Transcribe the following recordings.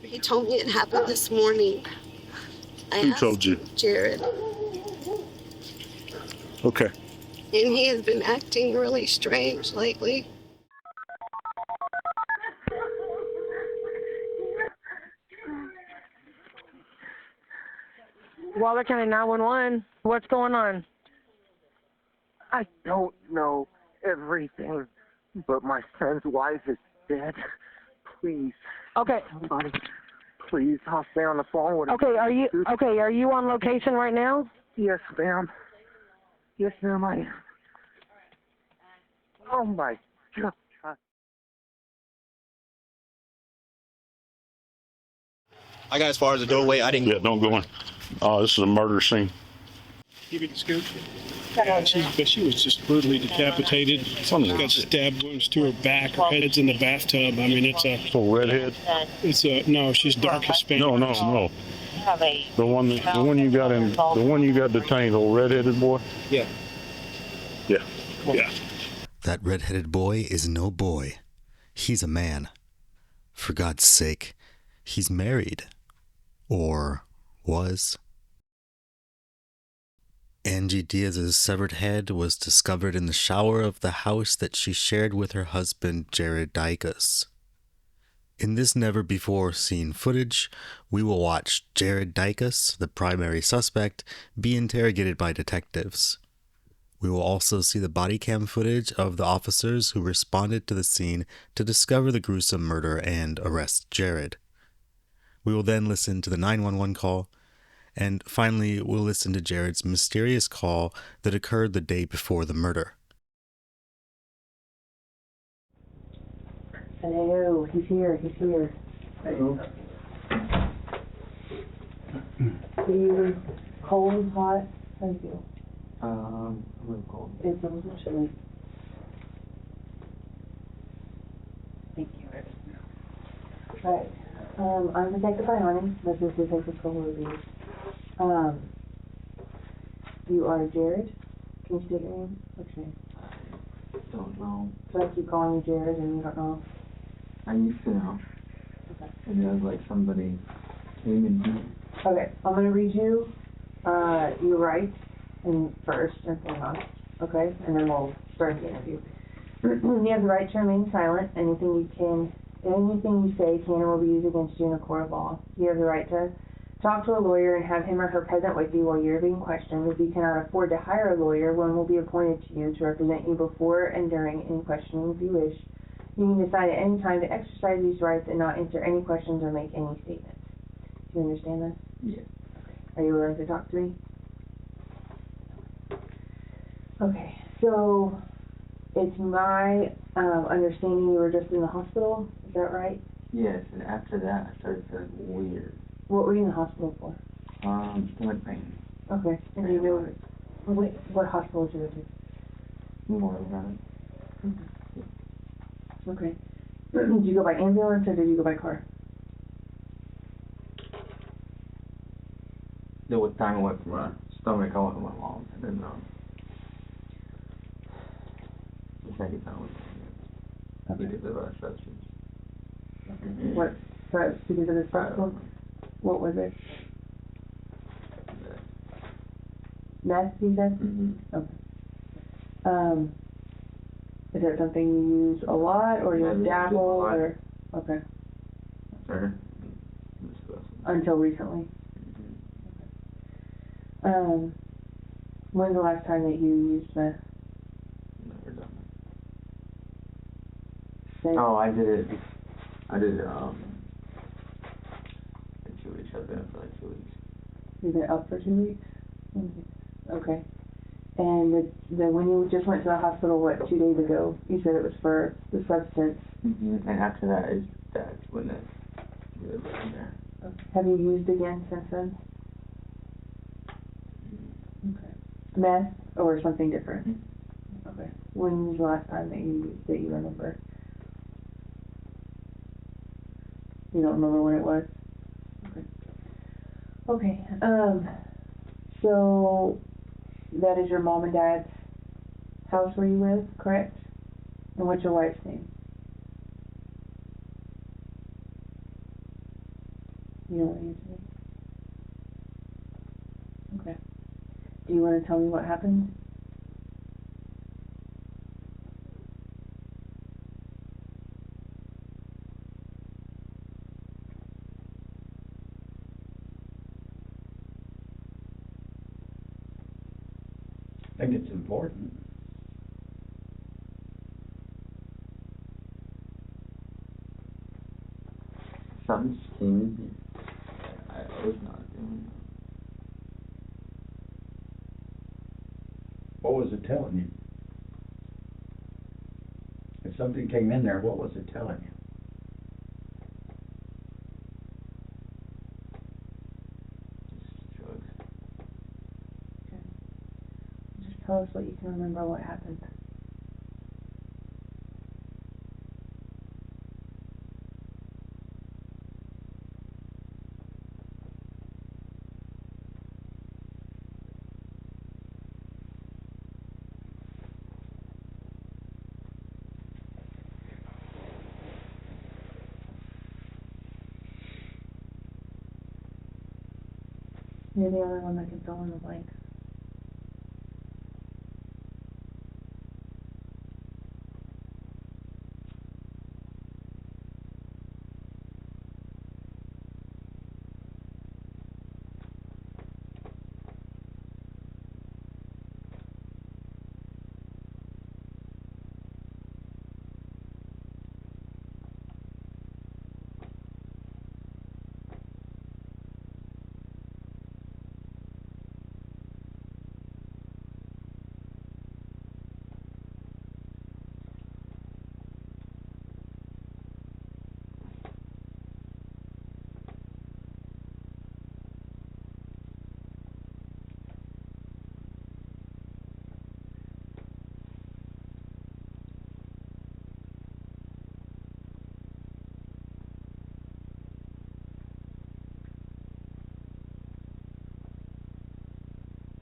He told me it happened this morning. Who told you? Jared. Okay. And he has been acting really strange lately. Waller County 911. What's going on? I don't know everything, but my son's wife is dead. Please. Okay. Somebody, please, I'll stay on the phone with him. Okay, are you on location right now? Yes, ma'am. Yes, ma'am, I am. Oh, my God. I got as far as the doorway. I didn't. Yeah, don't go in. This is a murder scene. Give you the scoop. Yeah, she was just brutally decapitated. She's got stab wounds to her back. Her head's in the bathtub. I mean, it's a... So redhead? No, she's dark Hispanic. No. The one you got detained, old redheaded boy? Yeah. Yeah. That redheaded boy is no boy. He's a man. For God's sake, he's married. Or was. Angie Diaz's severed head was discovered in the shower of the house that she shared with her husband, Jared Dicus. In this never-before-seen footage, we will watch Jared Dicus, the primary suspect, be interrogated by detectives. We will also see the body cam footage of the officers who responded to the scene to discover the gruesome murder and arrest Jared. We will then listen to the 911 call, and finally we'll listen to Jared's mysterious call that occurred the day before the murder. Hello, he's here. Hello. Are you cold, hot? How do you feel? A little cold. It's a little chilly. Thank you. Right. I'm Detective Ione. This is Detective Colby. You are Jared? Can you state your name? What's your name? Don't know. So I keep calling you Jared and you don't know? I used to know. Okay. And it was like somebody came and beat. Okay, I'm going to read you your rights first and foremost, okay? And then we'll start the interview. You have the right to remain silent. Anything you say can or will be used against you in a court of law. You have the right to talk to a lawyer and have him or her present with you while you're being questioned. If you cannot afford to hire a lawyer, one will be appointed to you to represent you before and during any questioning if you wish. You can decide at any time to exercise these rights and not answer any questions or make any statements. Do you understand this? Yes. Are you willing to talk to me? Okay, so it's my understanding you were just in the hospital, is that right? Yes, and after that I started feeling weird. What were you in the hospital for? Stomach pain. Okay, and you know, what hospital did you go to? More around. Okay. Did you go by ambulance or did you go by car? There was time I went from my stomach, I went to my mom's, and then the second time was we did the last sessions. What? Because of this hospital? What was it? Meth, you said? Mm-hmm. Okay. Is that something you use a lot, or you dabble, or? Okay. Sure. Until recently? When's the last time that you used meth? Never done Say, it. Oh, I did it in 2 weeks. I've been for like 2 weeks. You've been up for 2 weeks? Okay. And when you just went to the hospital, 2 days ago, you said it was for the substance. Mm-hmm. And after that's when it really went in there. Okay. Have you used again since then? Okay. Meth or something different? Mm-hmm. Okay. When was the last time that you remember? You don't remember when it was? Okay. Okay. So that is your mom and dad's house where you live, correct? And what's your wife's name? You don't want to answer me? Okay. Do you want to tell me what happened? I think it's important. Something just came in here. I was not doing that. What was it telling you? If something came in there, what was it telling you? Just drugs. Okay. Just tell us what you can remember what happened. You're the only one that can fill in the blanks.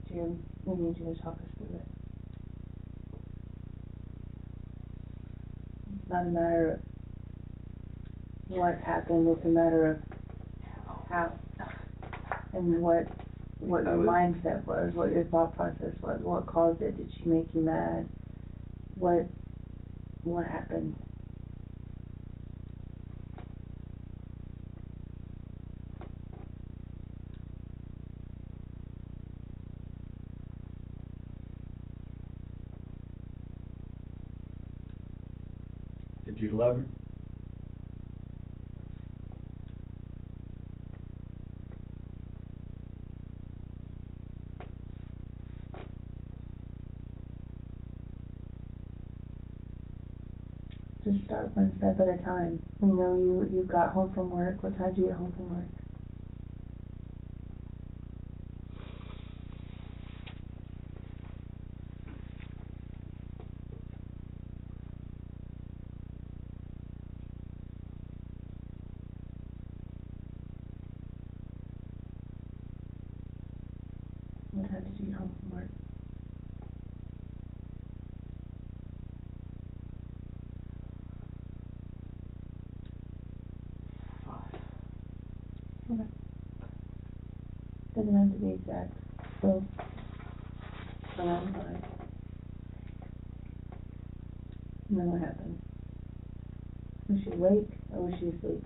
Jim, we need you to talk us through it. It's not a matter of what happened, it's a matter of how and what your mindset was, what your thought process was, what caused it. Did she make you mad? What happened? Did you love her? Just start one step at a time. We know you got home from work. What time did you get home from work? What time did you get home from work? Okay. Doesn't have to be exact. So, around 5. And then what happened? Was she awake or was she asleep?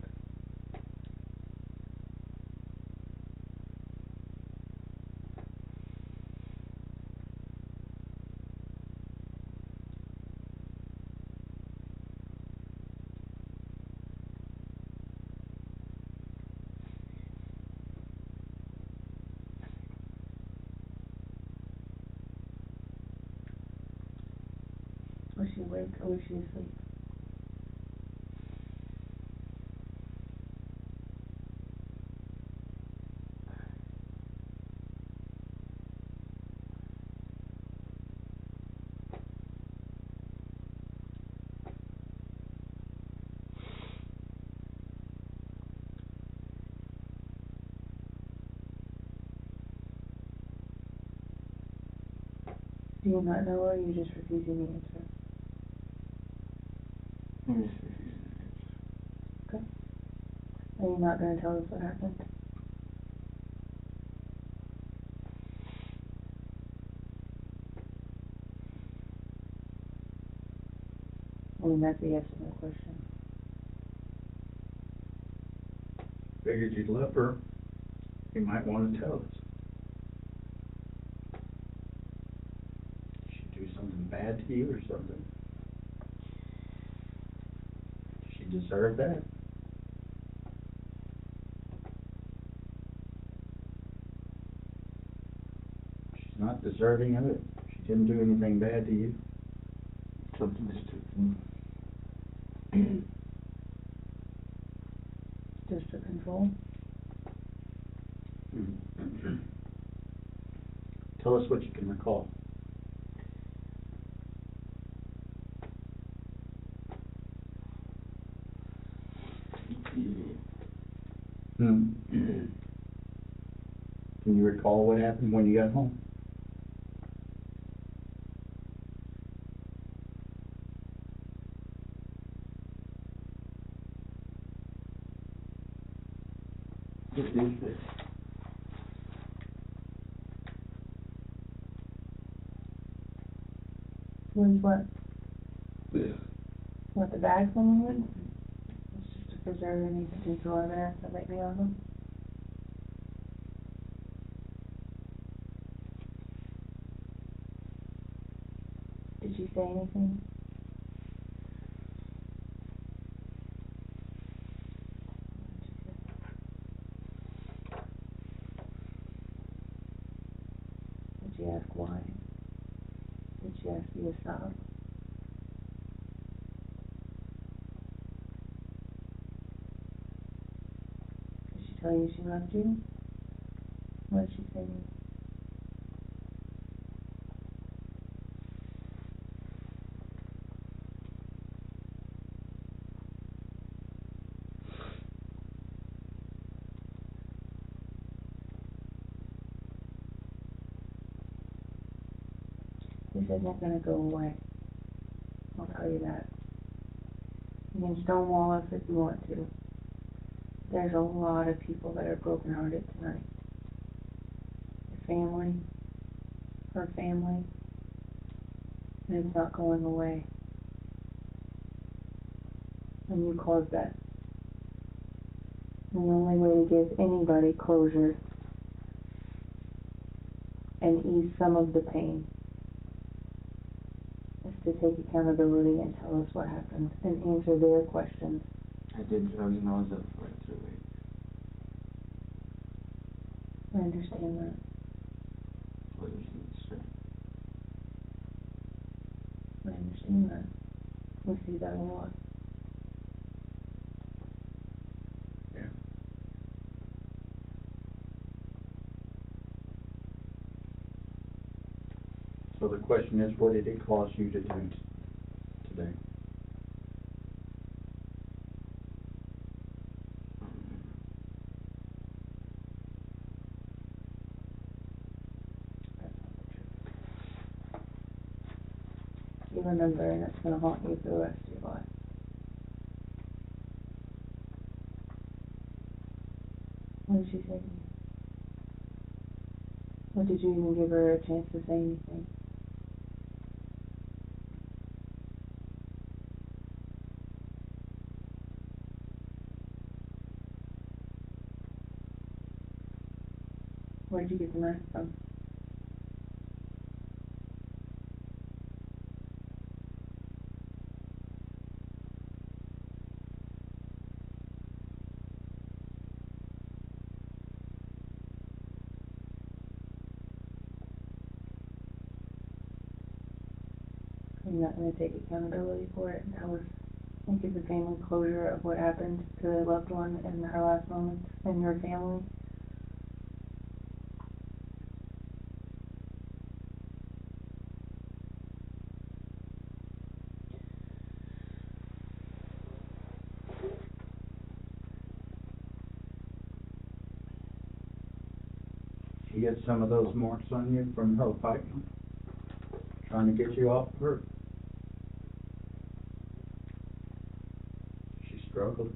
Was she awake or was she asleep? Do you not know or are you just refusing the answer? I'm just refusing to answer. Okay. Are you not gonna tell us what happened? I mean, that's a yes or no question. Figured you'd love her. You might want to tell us. Did she do something bad to you or something? Did she deserve that? She's not deserving of it. She didn't do anything bad to you. Something mistook. Just for control? Tell us what you can recall. Can you recall what happened when you got home? What is this? Was what? Yeah. What, the bag someone would? It's just to preserve any potential evidence that might be on them. Did she say anything? Did she ask why? Did she ask you to stop? Did she tell you she loved you? What did she say to you? This isn't gonna go away. I'll tell you that. You can stonewall us if you want to. There's a lot of people that are brokenhearted tonight. Your family, her family, and it's not going away. And you caused that. And the only way to give anybody closure and ease some of the pain is to take accountability and tell us what happened and answer their questions. I did drugs and I was up for it 3 weeks. I understand that. What is it? I understand that. We see that a lot. Yeah. So the question is, what did it cause you to do today? That's not the truth. You remember, and it's gonna haunt you for the rest of your life. What did she say to you? What did you even give her a chance to say anything? Where did you get the knife from? You're not going to take accountability for it and tell us and give the family closure of what happened to their loved one in her last moments and your family. She get some of those marks on you from her fighting, trying to get you off of her. She struggled.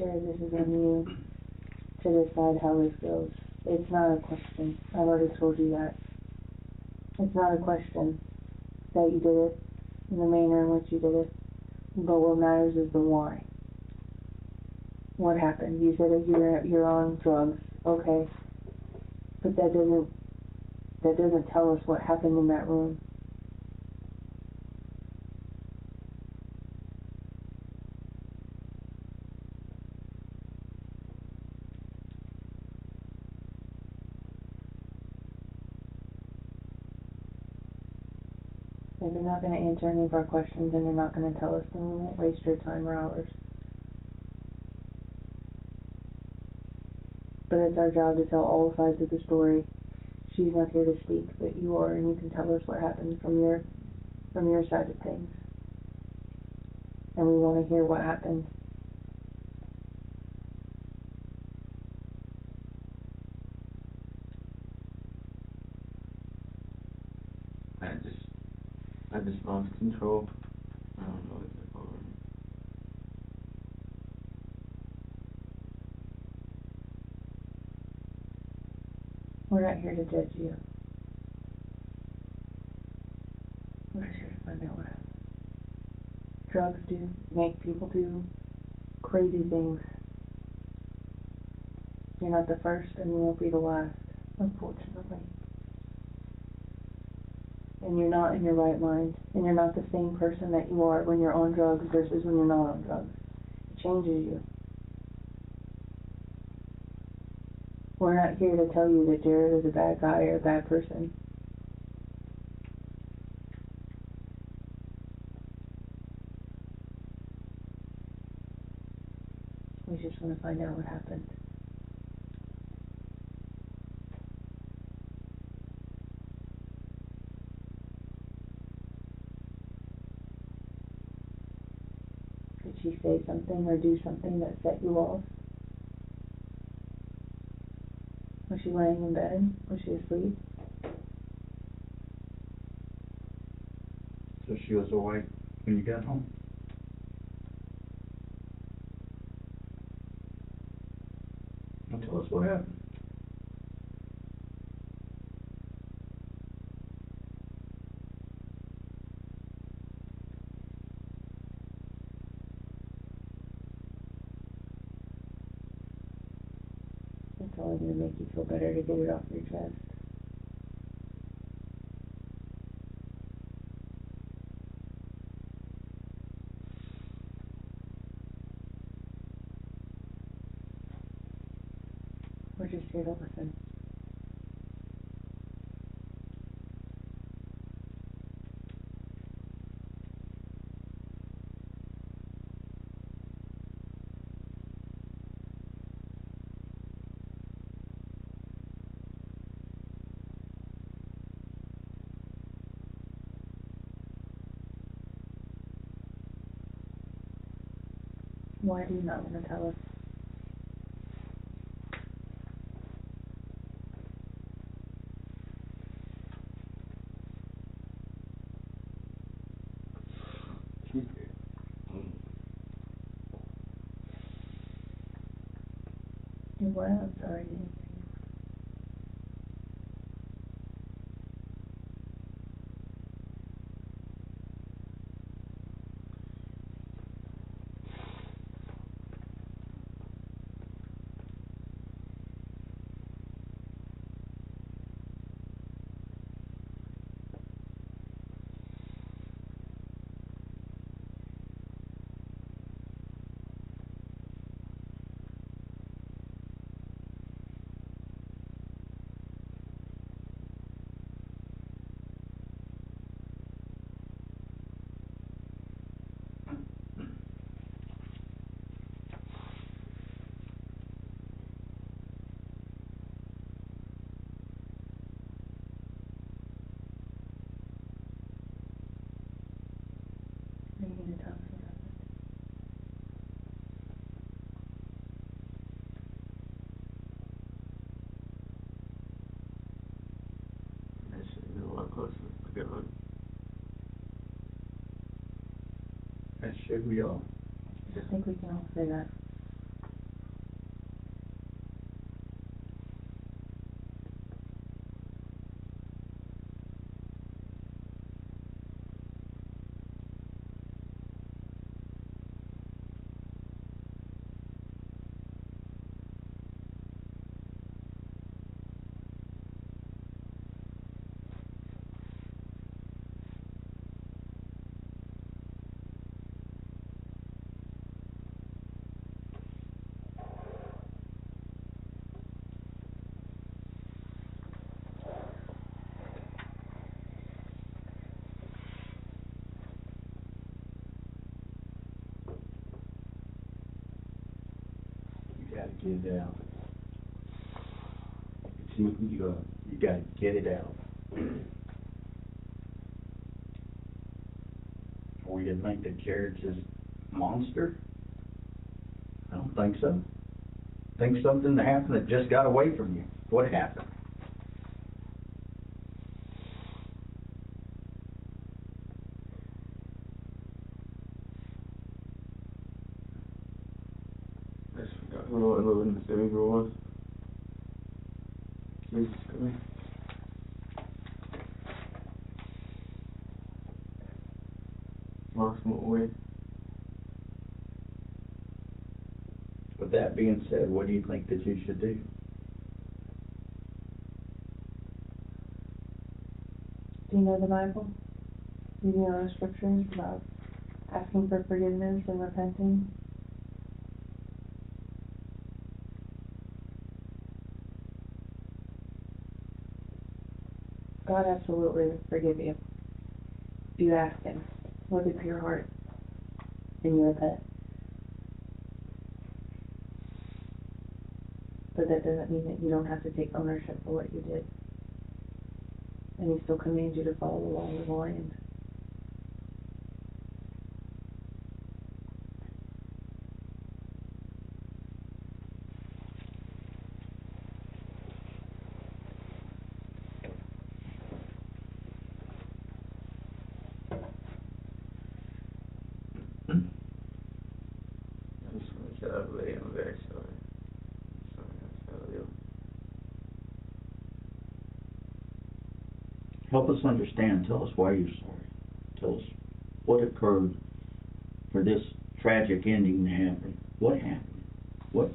Jared, this is on you to decide how this goes. It's not a question. I've already told you that. It's not a question that you did it in the manner in which you did it, but what matters is the why. What happened? You said that you're on drugs, okay, but that doesn't tell us what happened in that room. If you're not going to answer any of our questions and you're not going to tell us, then we won't waste your time or ours. But it's our job to tell all sides of the story. She's not here to speak, but you are, and you can tell us what happened from your side of things. And we want to hear what happened. I just lost control. I don't know what they're called. We're not here to judge you. We're just here to find out what happened. Drugs do make people do crazy things. You're not the first, and you won't be the last, unfortunately. And you're not in your right mind, and you're not the same person that you are when you're on drugs versus when you're not on drugs. It changes you. We're not here to tell you that Jared is a bad guy or a bad person. We just want to find out what happened. Did she say something or do something that set you off? Was she laying in bed? Was she asleep? So she was awake when you got home? Now tell us what happened. It's only going to make you feel better to get it off your chest. We're just here to listen. Why do you not want to tell us? What? I'm sorry. Are you going to tell us what happened? That should have been a lot closer. Good one. As should we all. I think we can all say that. Get it out. It's eating you up. You gotta get it out. Or you think that Jared's this monster? I don't think so. Think something happened that just got away from you. What happened? I just forgot who I live in the swimming pool was. Jesus Christ. Lost my way. With that being said, what do you think that you should do? Do you know the Bible? Do you know the scriptures about asking for forgiveness and repenting? God absolutely will forgive you. You ask Him. Look at your heart. And you repent. But that doesn't mean that you don't have to take ownership for what you did. And He still commands you to follow the law of the land. I just want to shut up, lady. I'm very sorry. Sorry, I tell you. Help us understand. Tell us why you're sorry. Tell us what occurred for this tragic ending to happen. What happened? What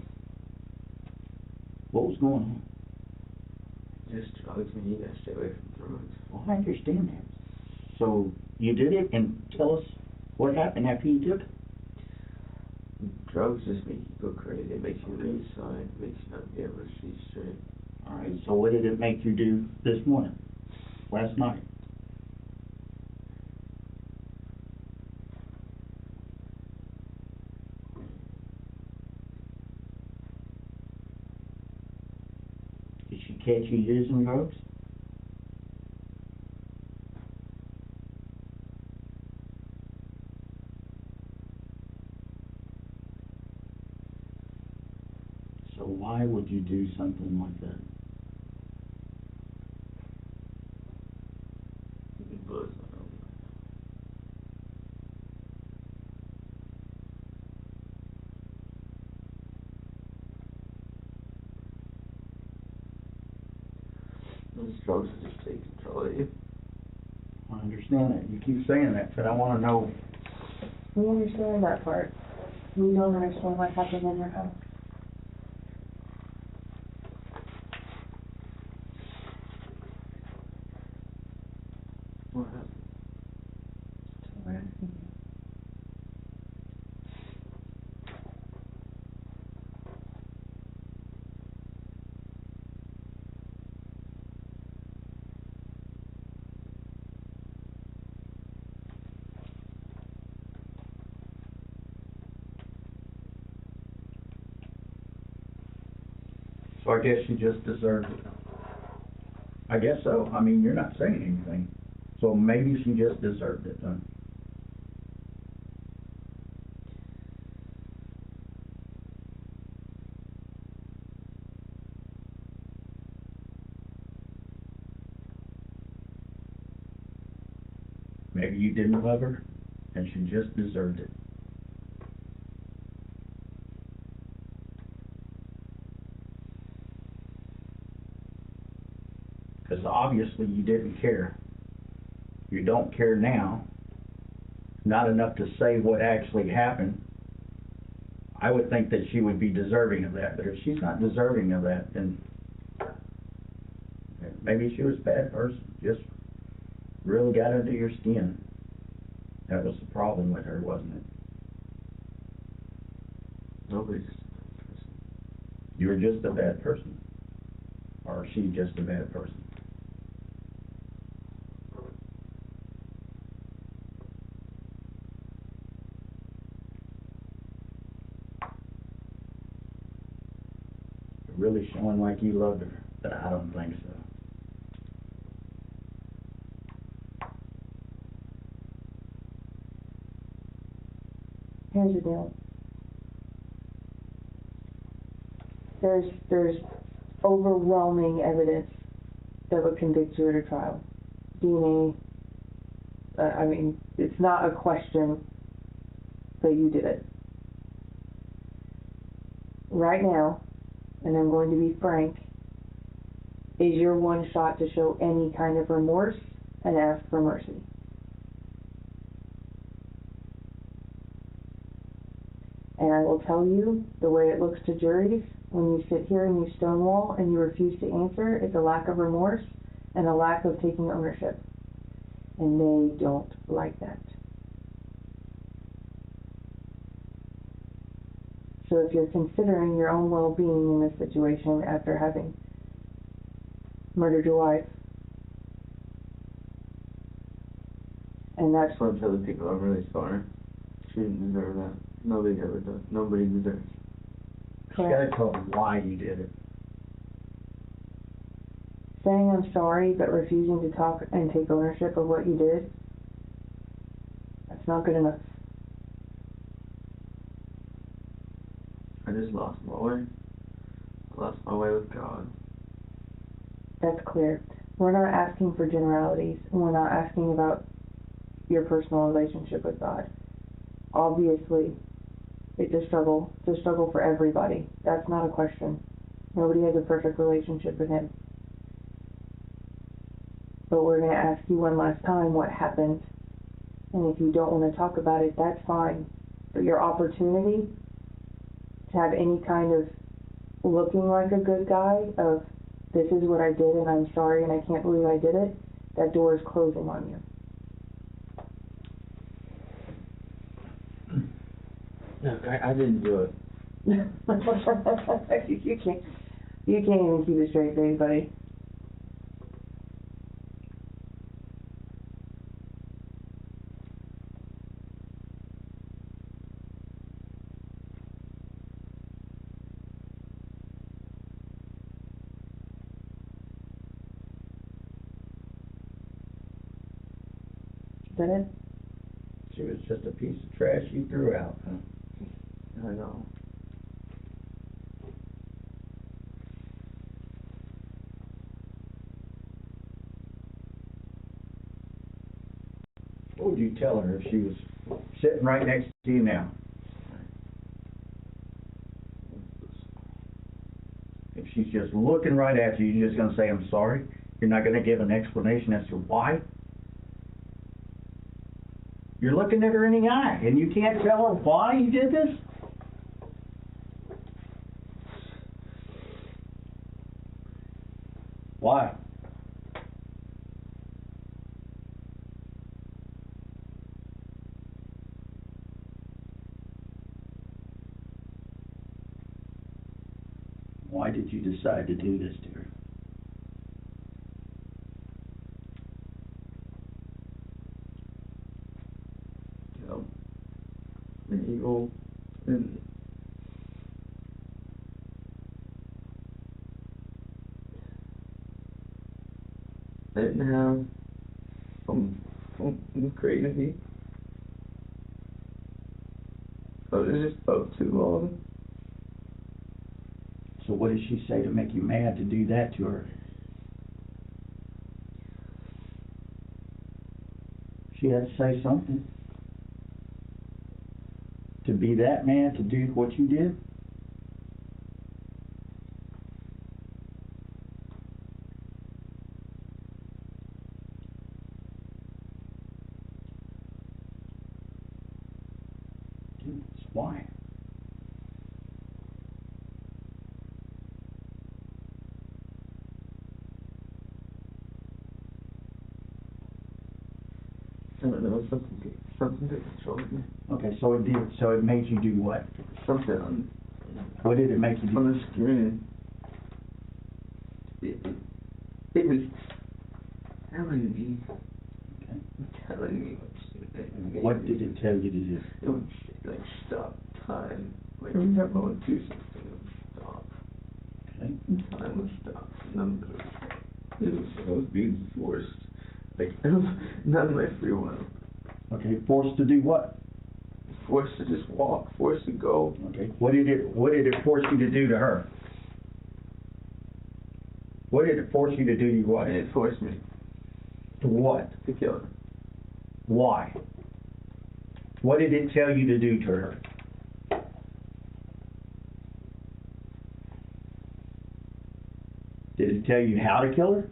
was going on? Just drugs, man. You gotta stay away from drugs. Well, I understand that. So you did it, and tell us what happened after you took it. Drugs just make you go crazy. It makes you lose sight. It makes you not be able to see straight. All right. So what did it make you do this morning? Last night? Did she catch you using drugs? So why would you do something like that? It blows my own. Those drugs just take control of you. I understand that. You keep saying that, but I want to know. We understand that part. We don't understand what happened in your house. What happened? We're asking you. So I guess you just deserved it. I guess so. I mean, you're not saying anything. So maybe she just deserved it, huh? Maybe you didn't love her, and she just deserved it. Because obviously you didn't care. You don't care now. Not enough to say what actually happened. I would think that she would be deserving of that, but if she's not deserving of that, then maybe she was a bad person. Just really got under your skin. That was the problem with her, wasn't it? Nobody's just a bad person. You were just a bad person. Or she just a bad person. clearly showing like you loved her, but I don't think so. Here's the deal. There's overwhelming evidence that would convict you at a trial. DNA, I mean, it's not a question that you did it. Right now, and I'm going to be frank, is your one shot to show any kind of remorse and ask for mercy. And I will tell you, the way it looks to juries, when you sit here and you stonewall and you refuse to answer, it's a lack of remorse and a lack of taking ownership. And they don't like that. So if you're considering your own well-being in this situation after having murdered your wife, and that's... I just want to tell the people I'm really sorry. She didn't deserve that. Nobody ever does. Nobody deserves. You gotta tell them why you did it. Saying I'm sorry but refusing to talk and take ownership of what you did, that's not good enough. I just lost my way. I lost my way with God. That's clear. We're not asking for generalities, and we're not asking about your personal relationship with God. Obviously, it's a struggle. It's a struggle for everybody. That's not a question. Nobody has a perfect relationship with Him. But we're going to ask you one last time what happened. And if you don't want to talk about it, that's fine. But your opportunity to have any kind of looking like a good guy of, this is what I did and I'm sorry and I can't believe I did it, that door is closing on you. Look, I didn't do it. you can't even keep a straight face, buddy. Is that it? She was just a piece of trash you threw out, huh? I know. What would you tell her if she was sitting right next to you now? If she's just looking right at you, you're just going to say, I'm sorry? You're not going to give an explanation as to why? You're looking at her in the eye, and you can't tell her why you did this? Why? Why did you decide to do this to her? You know, an evil and I didn't have some crazy. I was just up too long. So what did she say to make you mad to do that to her? She had to say something. To be that mad to do what you did? Dude, it's why? I don't know, something that controlled me. Okay, so it did. So it made you do what? Something on What did it make you do? the screen. It was telling me. Okay. Telling me what to do. What did it tell you to do? It would like stop time. Like you have on do something, it would stop. Okay. Time was stopped. None of it was being forced. Like, not my free will. Okay, forced to do what? Forced to just walk, forced to go. Okay, what did it force you to do to her? What did it force you to do to your wife? And it forced me To what? to kill her. Why? What did it tell you to do to her? Did it tell you how to kill her?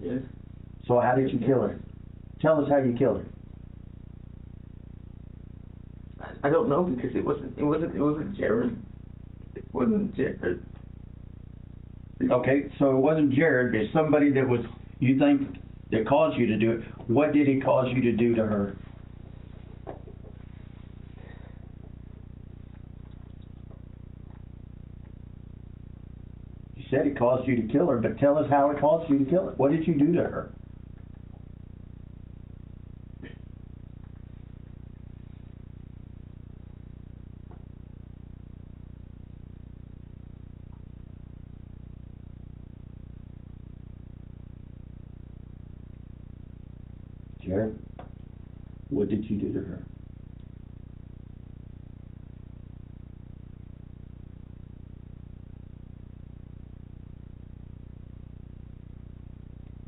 Yes. So how did you kill her? Tell us how you killed her. I don't know because it wasn't Jared. It wasn't Jared. Okay, so it wasn't Jared, it's somebody that was, you think, that caused you to do it. What did he cause you to do to her? You said it caused you to kill her, but tell us how it caused you to kill her. What did you do to her? Jared, what did you do to her?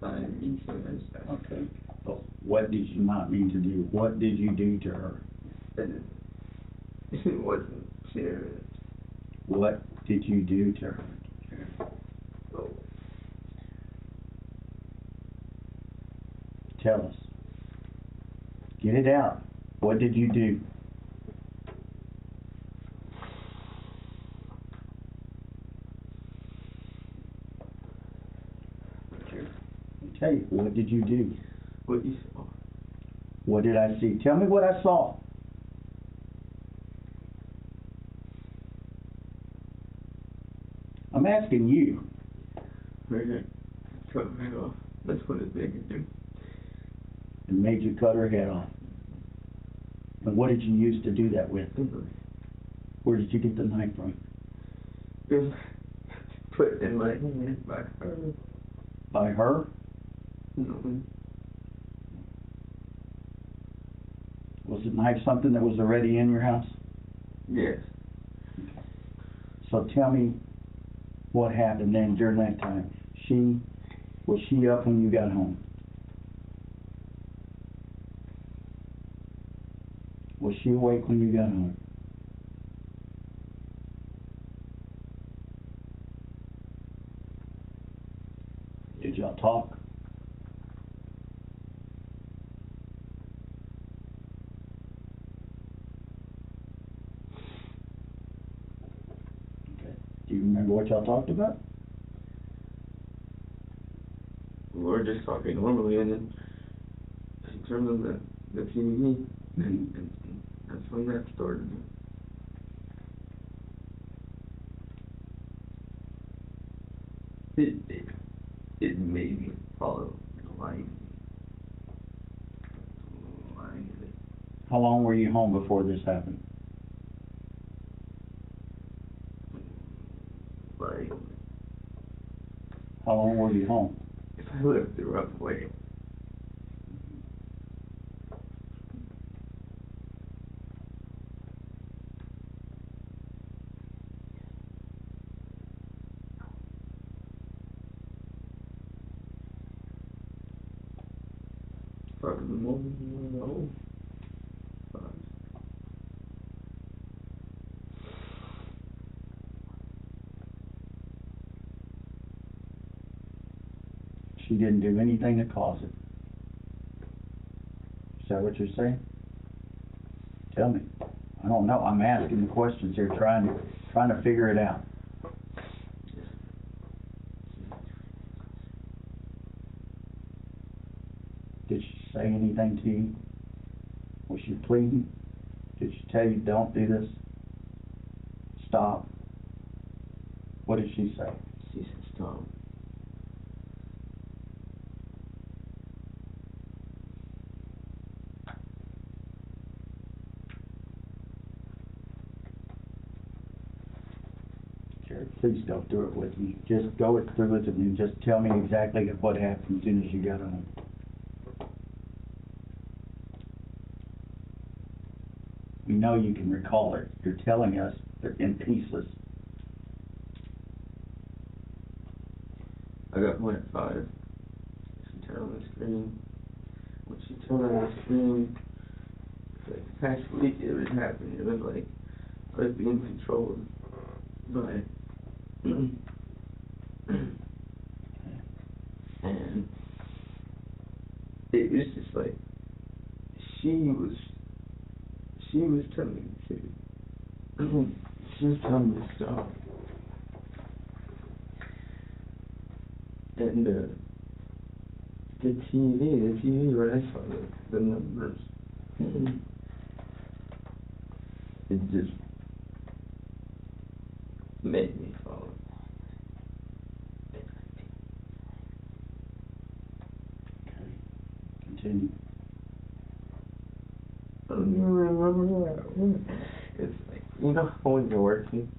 I mean, so that's Okay. Well, what did you not mean to do? What did you do to her? it wasn't Jared. What did you do to her? Oh. Tell us. Get it out. What did you do? I'll tell you, what did you do? What you saw? What did I see? Tell me what I saw. I'm asking you. Right. Cut her head off. That's what it made me do. It made you cut her head off. And what did you use to do that with? Where did you get the knife from? It was put in my hand by her. By her? No. Was the knife something that was already in your house? Yes. So tell me what happened then during that time. Was she up when you got home? Was she awake when you got home? Did y'all talk? Okay. Do you remember what y'all talked about? We were just talking normally, and then she turned on the TV, and that's when that started. It made me follow the line. How long were you home before this happened? Like, How long were you home? if I lived the rough way. From the moment you know. She didn't do anything to cause it. Is that what you're saying? Tell me. I don't know. I'm asking the questions here, trying to figure it out. Did she say anything to you? Was she pleading? Did she tell you, don't do this? Stop? What did she say? She said stop. Please go through it with me. Just go through it and just tell me exactly what happened as soon as you got home. We know you can recall it. You're telling us they're in pieces. I got home at 5. She turned on the screen. When she turned on the screen, like the past week it was happening. It was like I was being controlled by and it was just like she was telling me to she was telling me to stop. And the TV where I saw the numbers, it just made me follow. Continue. I don't even remember what I was. It's like, you know how when you're working,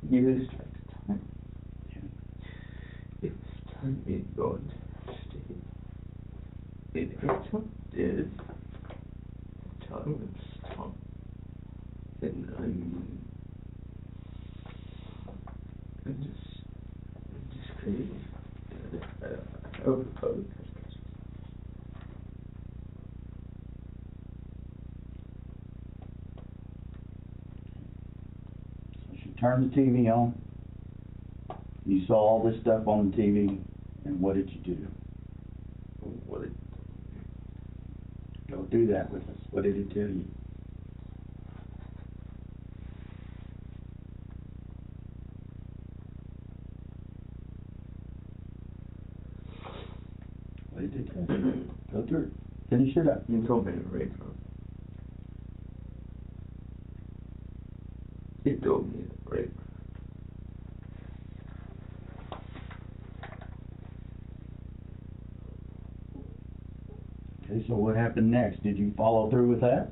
you lose track of time. It's time me to go into state. And every time I did, time would stop. And I'm just crazy. I overcome. So she turned the TV on. You saw all this stuff on the TV, and what did you do? What it, Go do that with us. What did it tell you? What did it tell you? Go through it. Finish it up. you told me to rape her. It told me to rape her. Okay, so what happened next? Did you follow through with that?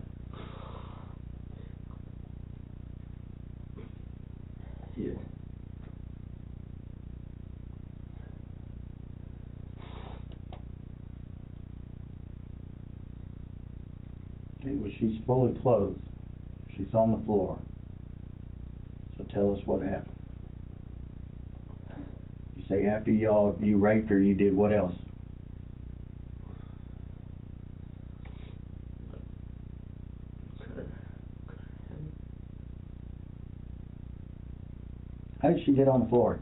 Yeah. Okay, well, she's fully clothed. She's on the floor. So tell us what happened. You say after you raped her, you did what else? How did she get on the floor?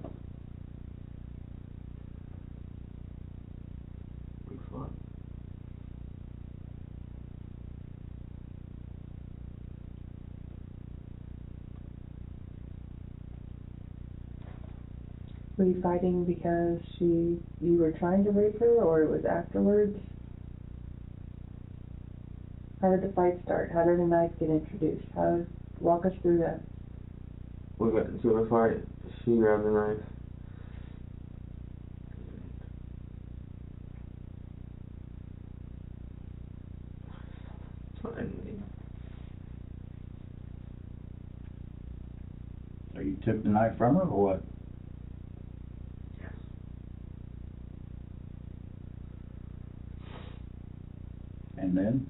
We fought. Were you fighting because you were trying to rape her, or it was afterwards? How did the fight start? How did the knife get introduced? Walk us through that. We got into a fight. She grabbed the knife. Finally. So you took the knife from her, or what? Yes. And then?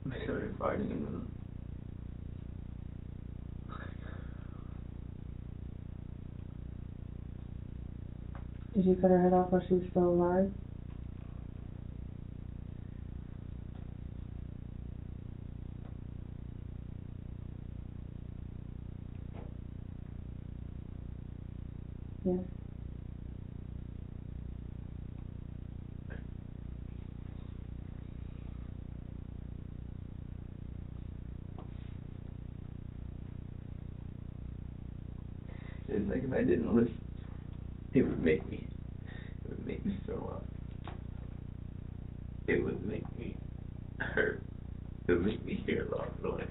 We started fighting and then Did you cut her head off while she was still alive? Yes. it's like if I didn't listen, it would make me throw up. It would make me hurt. It would make me hear a lot of noise.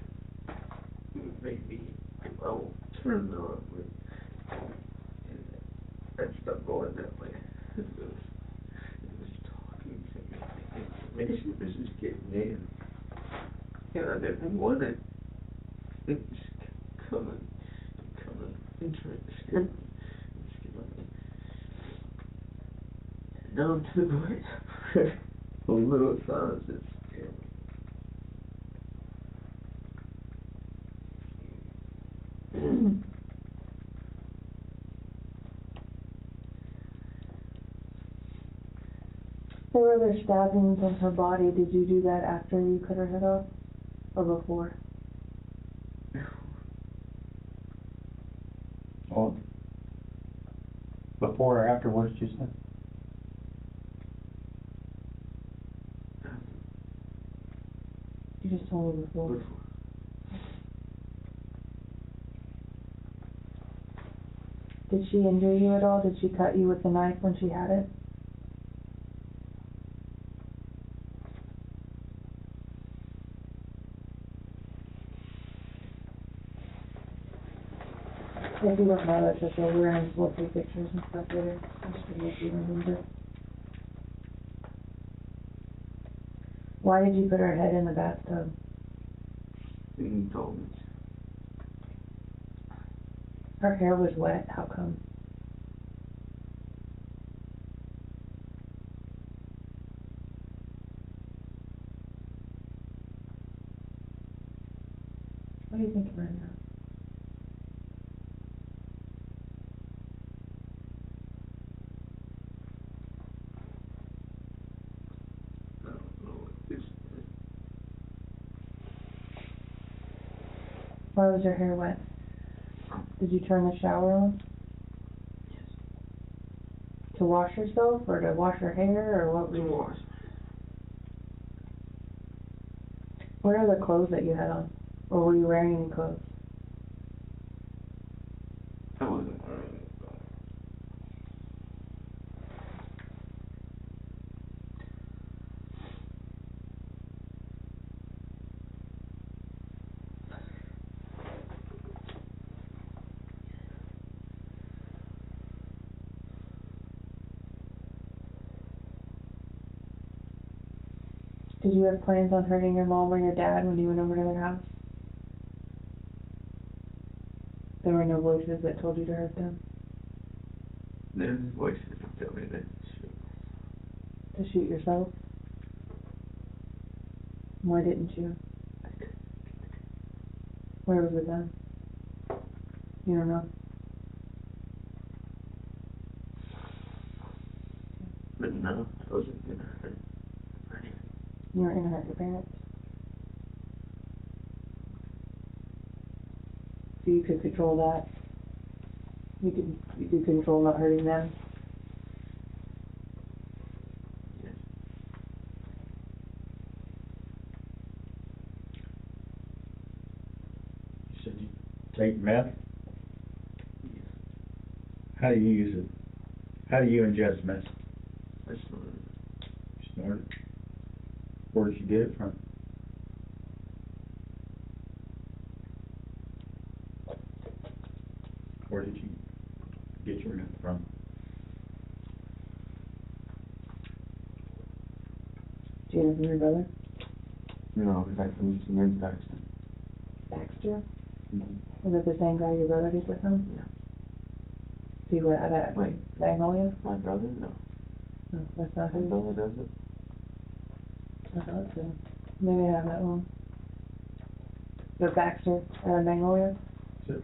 It would make me, I will turn the wrong way. And I'd stop going that way. It was talking to me. Information was just getting in. And I didn't want it. It's coming, and trying to scare me. It's killing me. Now I'm to the point where a little sounds is scaring me. There were other stabbings on her body. Did you do that after you cut her head off? Or before? Oh, before or afterwards, you said? You just told me before. Did she injure you at all? Did she cut you with the knife when she had it? If you don't know, that's okay. We're gonna look through pictures and stuff later. Just to make you remember. Why did you put her head in the bathtub? You told me. Her hair was wet. How come? What are you thinking right now? I don't know what this is. Why was her hair wet? Did you turn the shower on? Yes. To wash yourself or to wash her hair or what? To wash. What are the clothes that you had on? Or were you wearing any clothes? I wasn't wearing it. Did you have plans on hurting your mom or your dad when you went over to their house? There were no voices that told you to hurt them? There's voices that tell me that shoot. To shoot yourself? Why didn't you? Where was the gun? You don't know? But no, I wasn't gonna hurt anything. You weren't gonna hurt your parents? So you could control that? You could control not hurting them? Yes. You said you take meth? Yes. How do you use it? How do you ingest meth? I snorted it. You snort it? Where did you get it from? Where did you get your meth from? Do you know from your brother? No, because I finished the men's Baxter. Baxter? Mm-hmm. Is it the same guy your brother did with him? Yeah. So you were at that Wait. Magnolia? My brother? No. No, that's not My him. brother does it? I thought so. Maybe I have that one. The Baxter, Magnolia? Is it?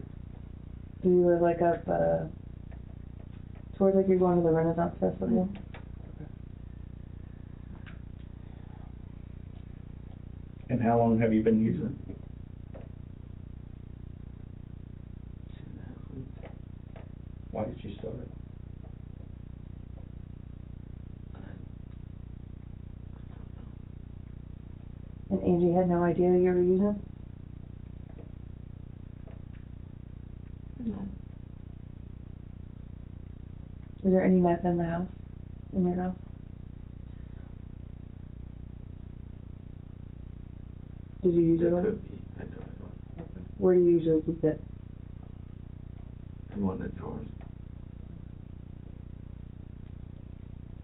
Do you live like up, towards like you're going to the Renaissance Festival? And how long have you been using it? 2.5 weeks. Why did you start it? And Angie had no idea you were using? No. Is there any meth in the house? In your house? Did you use it There all? could be. I don't know. Where do you usually keep it? In one of the drawers.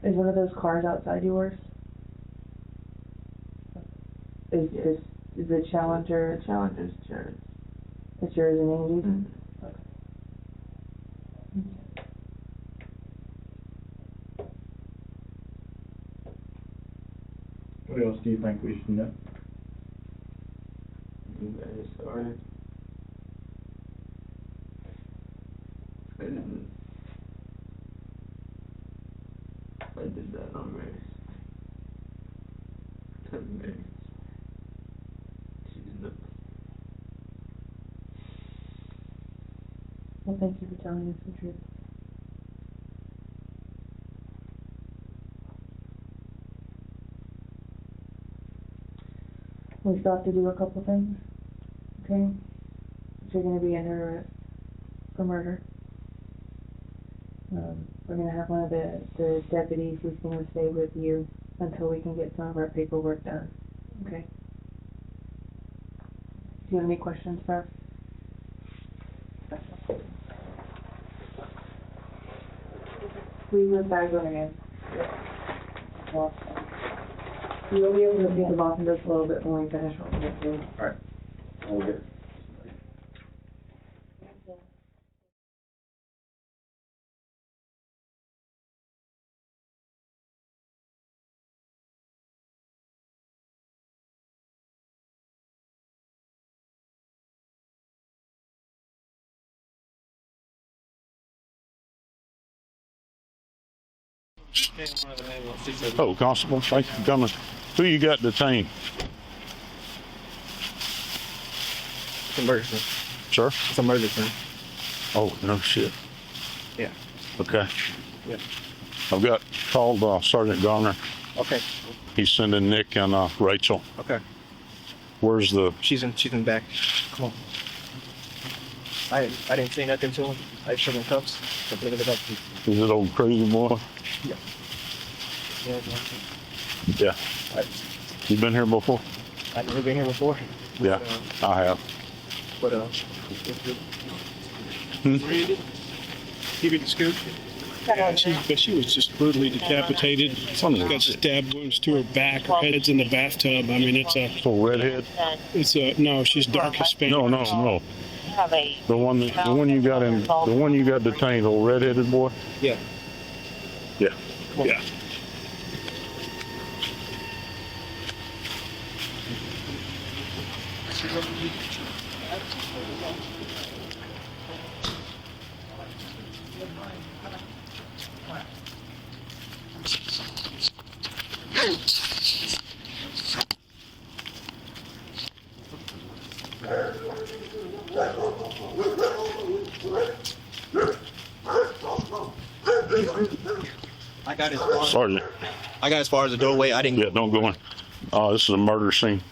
Is one of those cars outside yours? Is Yes. this, is the Challenger? The Challenger's Jared. It's yours and Angie's? Okay. What else do you think we should know? You guys started. And I did that already. 10 minutes. She's the Well, thank you for telling us the truth. We still have to do a couple things, okay? You're gonna be under arrest for murder. We're gonna have one of the deputies who's gonna stay with you until we can get some of our paperwork done, okay? Do you have any questions for us? Leave your bag on again. You will be able to think about this a little bit when we finish what we're doing. Alright. We'll get. Oh, Constable, thank you for coming. Who you got detained, It's a murder, sir. sir? It's a murder, sir. Oh, no shit. Yeah. Okay. Yeah. I've got called Sergeant Garner. Okay. He's sending Nick and Rachel. Okay. Where's the? She's in back. Come on. I didn't say nothing to him. I showed him cups. So bring it up. Is it old crazy boy? Yeah. Yeah. Yeah. You been here before? I've never been here before. Yeah, I have. But Randy, give you the scoop. She was just brutally decapitated. She's got stab wounds to her back. Her head's in the bathtub. I mean, So redhead? no, she's dark Hispanic. No. The one you got detained, old redheaded boy? yeah. Yeah. Yeah. I got as far. Sergeant. I got as far as the doorway. I didn't. Yeah, don't go in. This is a murder scene.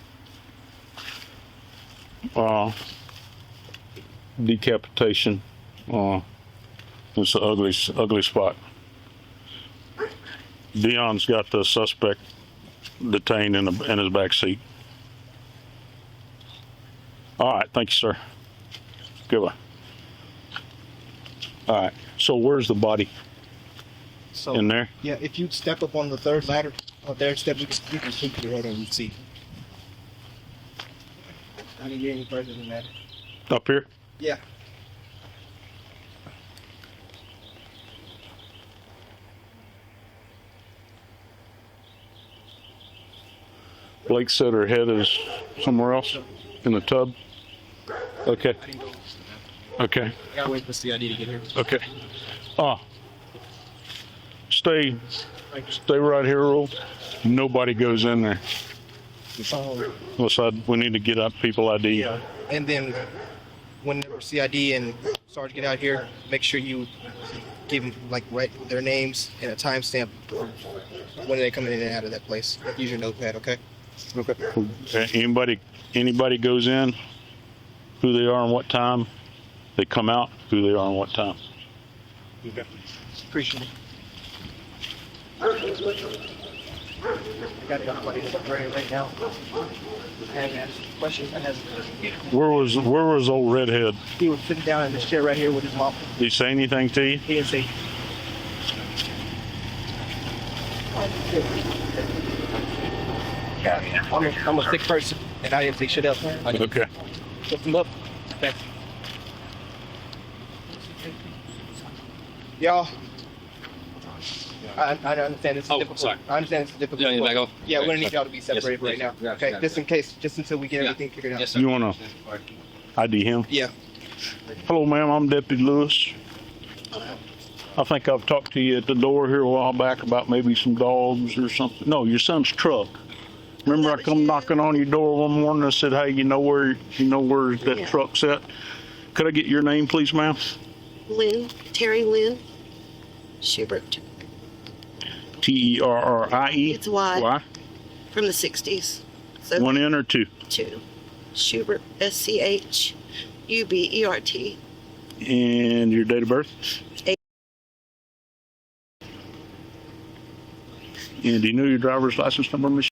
Decapitation. It's an ugly spot. Dion's got the suspect detained in his back seat. All right, thank you, sir. Goodbye. All right, so where's the body? So In there? Yeah, if you step up on the third ladder, on there, you can peek your head and you see. I didn't get any further than that. Up here? Yeah. Blake said her head is somewhere else in the tub. Okay. I didn't go. Okay. I gotta wait for CID to get here. Okay. Stay right here, Earl. Nobody goes in there. Unless we need to get up people ID. Yeah. And then whenever CID and Sarge get out here, make sure you give them write their names and a timestamp for when they come in and out of that place. Use your notepad, okay? Okay. Anybody goes in, who they are and what time. They come out, who they are and what time. Okay. Appreciate it. I got everybody right now. I haven't asked questions. Where was old redhead? He was sitting down in this chair right here with his mom. Did he say anything to you? He didn't say. I'm a sick person, and I didn't say shit else. I Okay. lift him up. Thanks. Y'all. I understand it's difficult. Sorry. I understand it's difficult. Yeah, back off. Yeah, we're gonna need y'all to be separated right now. Yes, Okay, yes, just in case, just until we get Yeah. everything figured out. Yes, sir. You wanna ID him? Yeah. Hello, ma'am. I'm Deputy Lewis. I think I've talked to you at the door here a while back about maybe some dogs or something. No, your son's truck. Remember I come knocking on your door one morning and said, hey, you know where that Yeah. truck's at? Could I get your name, please, ma'am? Terry Lynn Schubert Terrie? It's Y. Why? from the 60s. So One N or two? two. Schubert, Schubert. And your date of birth? Eight. And do you know your driver's license number, Miss?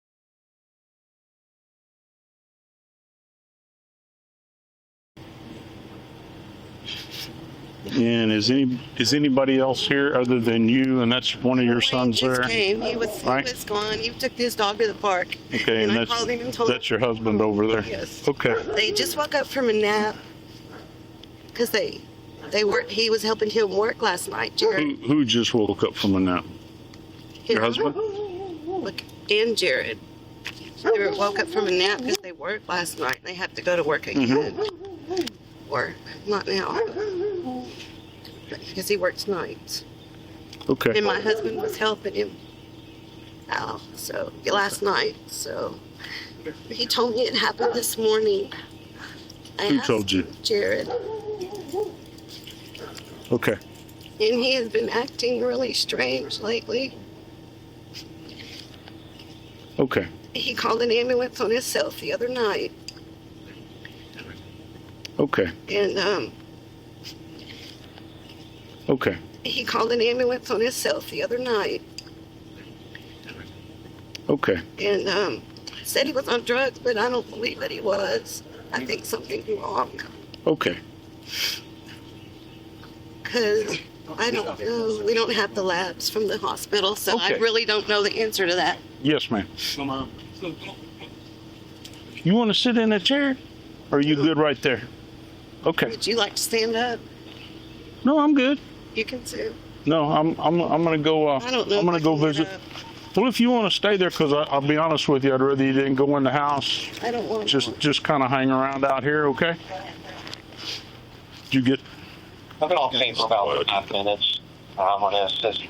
And is anybody else here other than you? And that's one of your sons Just there? came. He was Right. gone. He took his dog to the park. Okay, And and I called him and told him. that's your husband over there? Yes. Okay. They just woke up from a nap because they worked. He was helping him work last night. Jared, Who just woke up from a nap? Your husband? Look, and Jared. They woke up from a nap because they worked last night. They have to go to work again. Or not now, because he works nights. Okay. And my husband was helping him out. So last night. So he told me it happened this morning. Who told you? Jared. Okay. And he has been acting really strange lately. Okay. He called an ambulance on himself the other night. Okay. And Okay. he called an ambulance on himself the other night. Okay. And said he was on drugs, but I don't believe that he was. I think something's wrong. Okay. Because I don't know. We don't have the labs from the hospital, so I Okay. really don't know the answer to that. Yes, ma'am. You want to sit in a chair? Or are you good right there? Okay. Would you like to stand up? No, I'm good. You can sit. No, I'm gonna go. I don't know. I'm gonna if I go can get visit. up. Well, if you want to stay there, because I'll be honest with you, I'd rather you didn't go in the house. I don't want Just kind of hang around out here, okay? Did you get? I've been off scene for about 5 minutes. I'm going to assist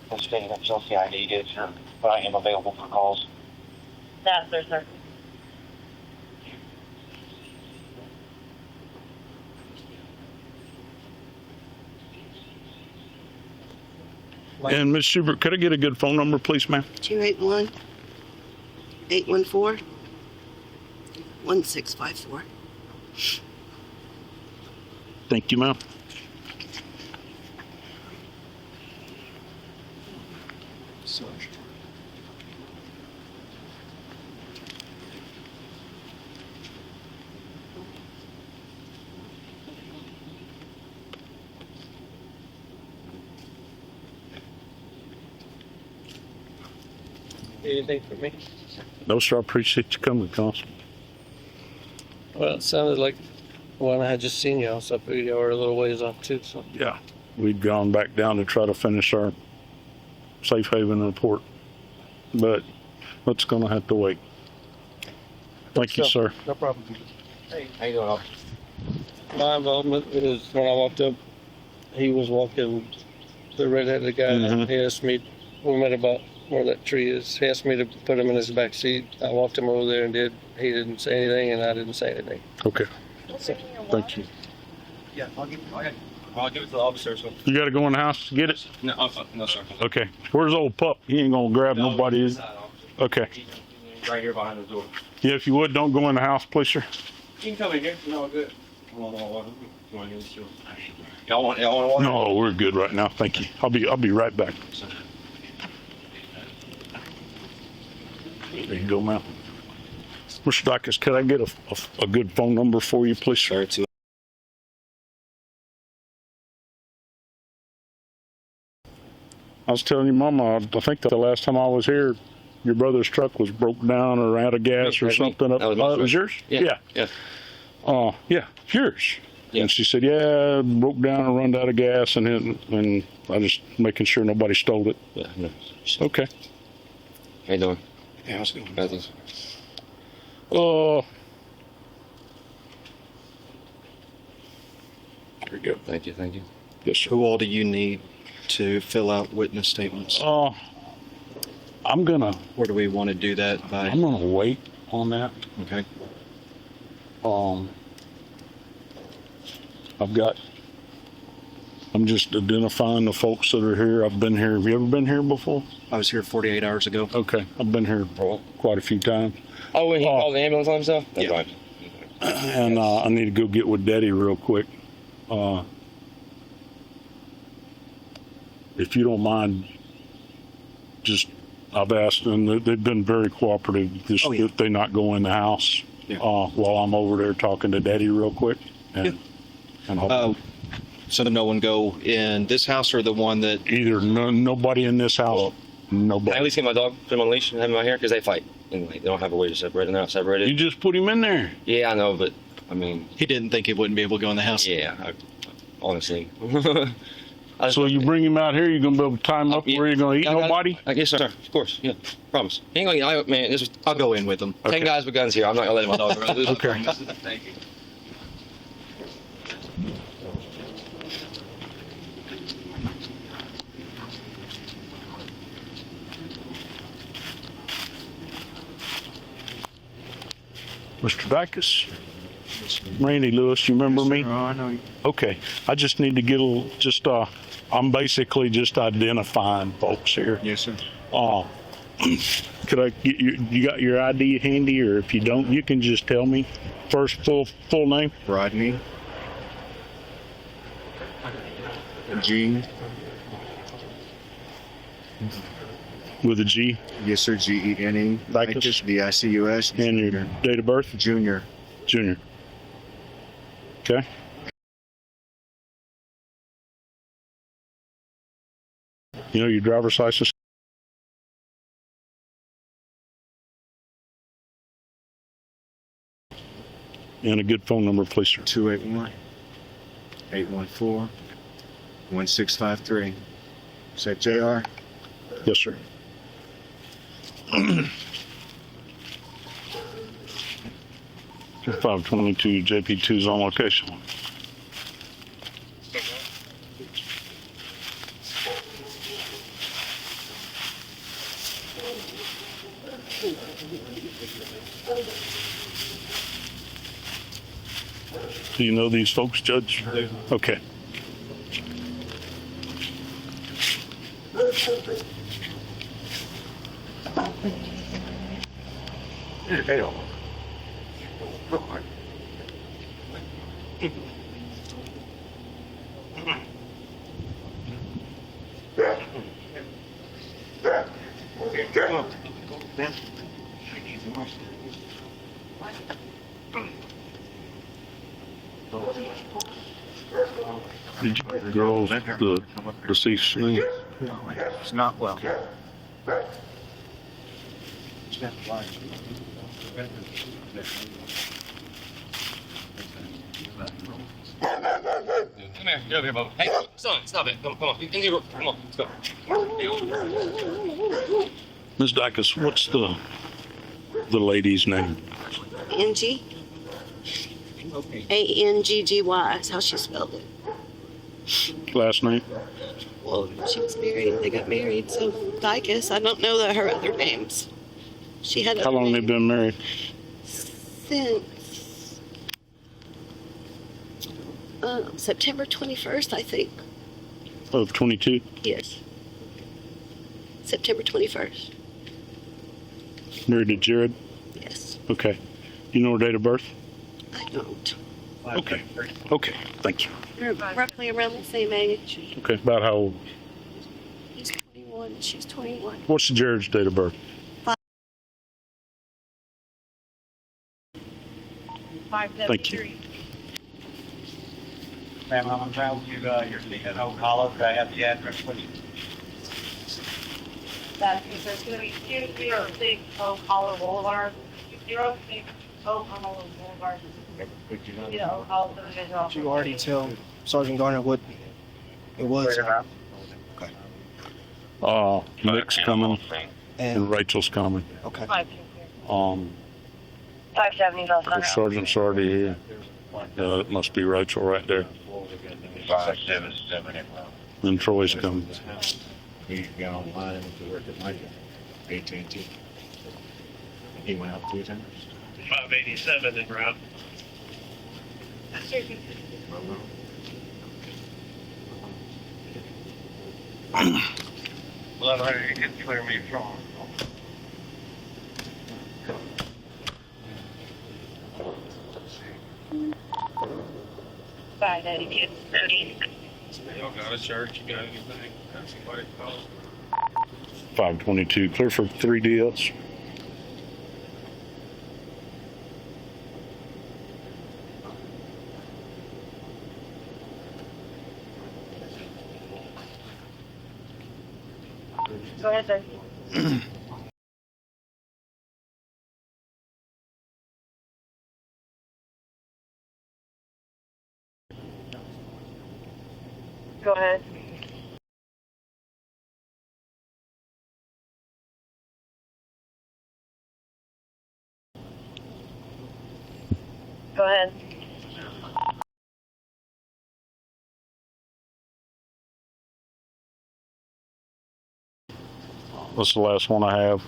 investigating that Chelsea ID did, but I am available for calls. That's there, sir. And Miss Schubert, could I get a good phone number, please, ma'am? 281-814-1654. Thank you, ma'am. Anything for me? No, sir. I appreciate you coming, Constable. Well, it sounded like one I had just seen y'all, so I figured y'all were a little ways off too. So Yeah, we'd gone back down to try to finish our safe haven report, but it's going to have to wait. Thank you, sir. no problem. Hey, how you doing? My involvement is when I walked up, he was walking the red-headed guy. Mhm. He asked me, we met about where that tree is. He asked me to put him in his back seat. I walked him over there and did. He didn't say anything, and I didn't say anything. Okay. Thank you. Yeah, I'll give it to the officer. So. You got to go in the house to get it? No, no, sir. Okay. Where's old pup? He ain't going to grab nobody, is he? Okay. Right here behind the door. Yeah, if you would, don't go in the house, please, sir. You can come in here. No, good. Y'all want one? No, we're good right now. Thank you. I'll be right back. There you go, ma'am. Mr. Dicus, could I get a good phone number for you, please, sir? I was telling you, Mama, I think the last time I was here, your brother's truck was broke down or out of gas or That's me. something. That was my It was yours? Yeah. Yeah. Yeah, yours. Yeah. And she said, yeah, broke down and run out of gas, and I just making sure nobody stole it. Yeah, no. Okay. How you doing? Yeah, how's it going? Nothing. There you go. Thank you, thank you. Yes, sir. Who all do you need to fill out witness statements? I'm gonna Or do we want to do that by? wait on that. Okay. I'm just identifying the folks that are here. I've been here. Have you ever been here before? I was here 48 hours ago. Okay. I've been here quite a few times. Oh, when he called the ambulance on himself? That's Yeah. right. And I need to go get with Daddy real quick. If you don't mind, I've asked them, they've been very cooperative, that they not go in the house while I'm over there talking to Daddy real quick. And So no one go in this house or the one that? Either nobody in this house, nobody. I at least get my dog, put him on a leash, and have him out here because they fight. And they don't have a way to separate them. They're not separated. You just put him in there. Yeah, I know, but I mean, He didn't think he wouldn't be able to go in the house? yeah, honestly. So you bring him out here, you're going to be able to tie him up where you're going to eat nobody? Yes, sir. Of course. Yeah. Promise. He ain't gonna, man, this was I'll go in with him. 10 guys with guns here. I'm not going to let my dog run. Okay. Thank you. Mr. Dicus? Randy Lewis, you remember me? Oh, I know you. Okay. I just need to get a little, I'm basically just identifying folks here. Yes, sir. Could I get you got your ID handy, or if you don't, you can just tell me. First full name? Rodney. Gene. With a G? Yes, sir. Gene. Dicus? Dicus. And your date of birth? Junior. Junior. Okay. You know your driver's license? And a good phone number, please, sir. 281-814-1653. Is that JR? Yes, sir. 522 JP2 is on location. Do you know these folks, Judge? Okay. Did you get the girls the deceased name? It's not well. Come here. Get over here, Bubba. Hey, son, stop it. Come on. Come on. Let's go. Ms. Dicus, what's the lady's name? Angie. Angggy is how she spelled it. Last name? Well, she was married. They got married. So Dicus. I don't know her other names. She had. How long they been married? Since September 21st, I think. Of 22? Yes. September 21st. Married to Jared? Yes. Okay. You know her date of birth? I don't. Okay. Okay. Thank you. We're roughly around the same age. Okay. About how old? He's 21. She's 21. What's Jared's date of birth? 573. Thank you. Ma'am, I'm entitled to your seat at Oak Hollow. Could I have the address, please? That is, there's going to be 206 Oak Hollow Boulevard, 206 Did you already tell Sergeant Garner what it was? Nick's coming And and Rachel's coming. okay. 570 Sergeant's already here. It must be Rachel right there. 577. And Troy's coming. He got online to work at my AT&T. He went out 2 times. 587 en route. Well, you can clear me from. Y'all got a church? You got anything? Have somebody call? 522, clear for 3 DLs. Go ahead, sir. Go ahead. Go ahead. That's the last one I have.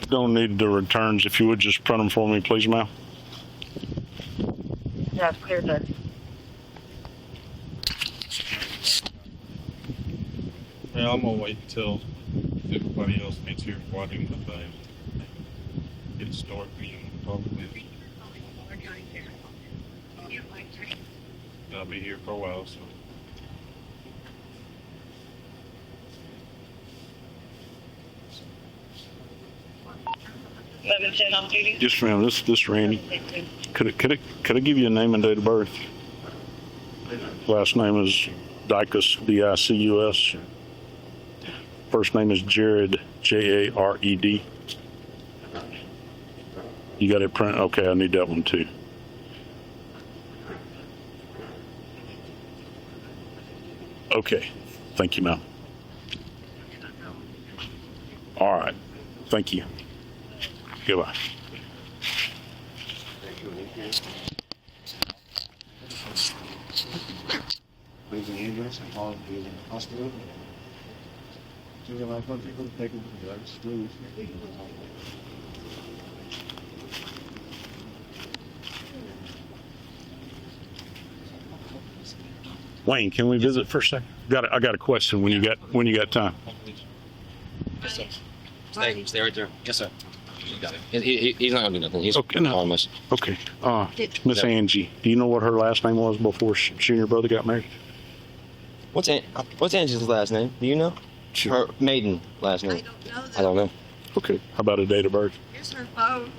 Don't need the returns. If you would just print them for me, please, ma'am. Yeah, it's clear, sir. Yeah, I'm gonna wait until everybody else gets here before I do the thing. Get started being probably. I'll be here for a while, so. Yes, ma'am. This Randy. Could I give you a name and date of birth? Last name is Dicus, Dicus. First name is Jared, Jared. You got it print? Okay, I need that one too. Okay, thank you, ma'am. All right, thank you. Goodbye. Leave an address and call the hospital. So you like when people take them to the schools. Wayne, can we visit for a second? I got a question when you got time. Yes, sir. Stay right there. Yes, sir. You got it. He's not gonna do nothing. He's Okay, no. harmless. Okay. Miss Angie, do you know what her last name was before she and your brother got married? What's Angie's last name? Do you know? Sure. Her maiden last name. I don't know. Okay. How about a date of birth? Here's her phone.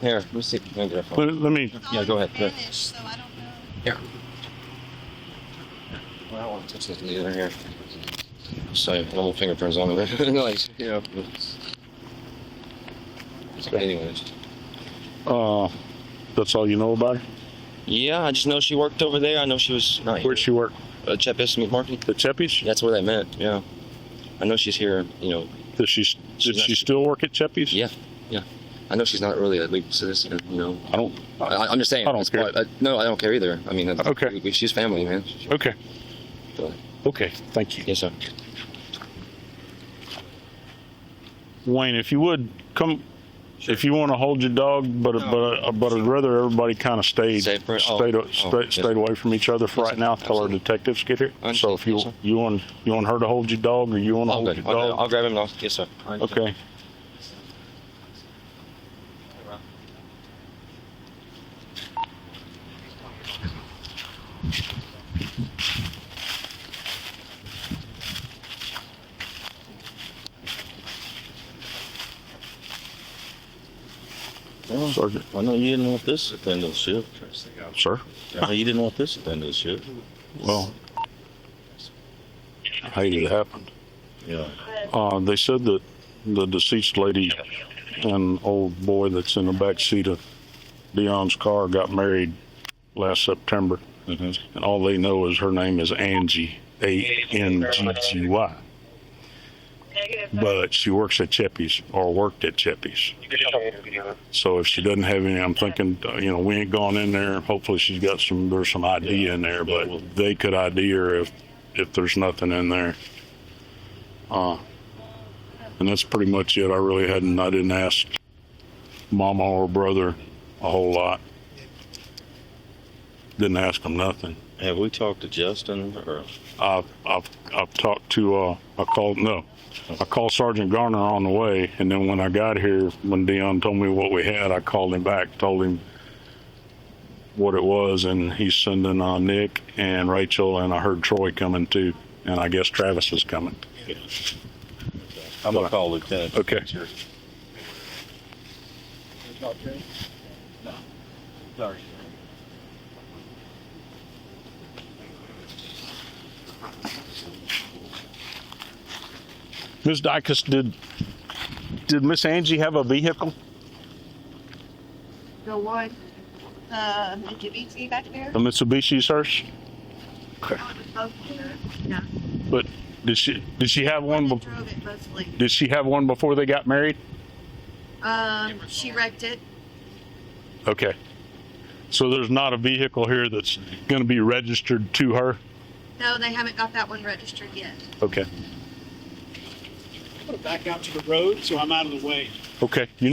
Here, let me see. Let me get her phone. Let me. Yeah, go ahead. Go ahead. Spanish, so I don't know. Here. Well, I don't want to touch this either here. So, normal fingerprints on it. Like, you know. Anyways. That's all you know about her? Yeah, I just know she worked over there. I know she was not here. Where'd she work? Chepis Meat Market. The Cheppies? That's where they met. Yeah. I know she's here. You know. Did she still work at Cheppies? Yeah. Yeah. I know she's not really a legal citizen. You know. I'm just saying. I don't care. No, I don't care either. I mean. Okay. She's family, man. Okay. So, Okay. Thank you. yes, sir. Wayne, if you would come. Sure. If you want to hold your dog, but I'd rather everybody kind of stayed away from each other for right now till our detectives get here. So if you want her to hold your dog, or you want to hold your dog, I'll grab him now. Yes, sir. Okay. Well, Sergeant. I know you didn't want this at the end of the shift. Sir? I know you didn't want this at the end of the shift. Well, I hate it happened. Yeah. They said that the deceased lady and old boy that's in the back seat of Dion's car got married last September. And all they know is her name is Angie, Anggy. But she works at Cheppy's, or worked at Cheppy's. So if she doesn't have any, I'm thinking, we ain't gone in there. Hopefully there's some ID in there, but they could ID her if there's nothing in there. And that's pretty much it. I didn't ask Mama or brother a whole lot. Didn't ask them nothing. Have we talked to Justin? Or I've talked to, I called Sergeant Garner on the way, and then when I got here, when Dion told me what we had, I called him back, told him what it was, and he's sending Nick and Rachel, and I heard Troy coming too, and I guess Travis is coming. I'm gonna call Lieutenant. Okay. Sorry. Ms. Dicus, did Miss Angie have a vehicle? The one, Mitsubishi back there? A Mitsubishi, hers? Okay. Yeah. But did she have one? Drove it mostly. Did she have one before they got married? She wrecked it. Okay. So there's not a vehicle here that's going to be registered to her? No, they haven't got that one registered yet. Okay. I'm gonna back out to the road so I'm out of the way. Okay. He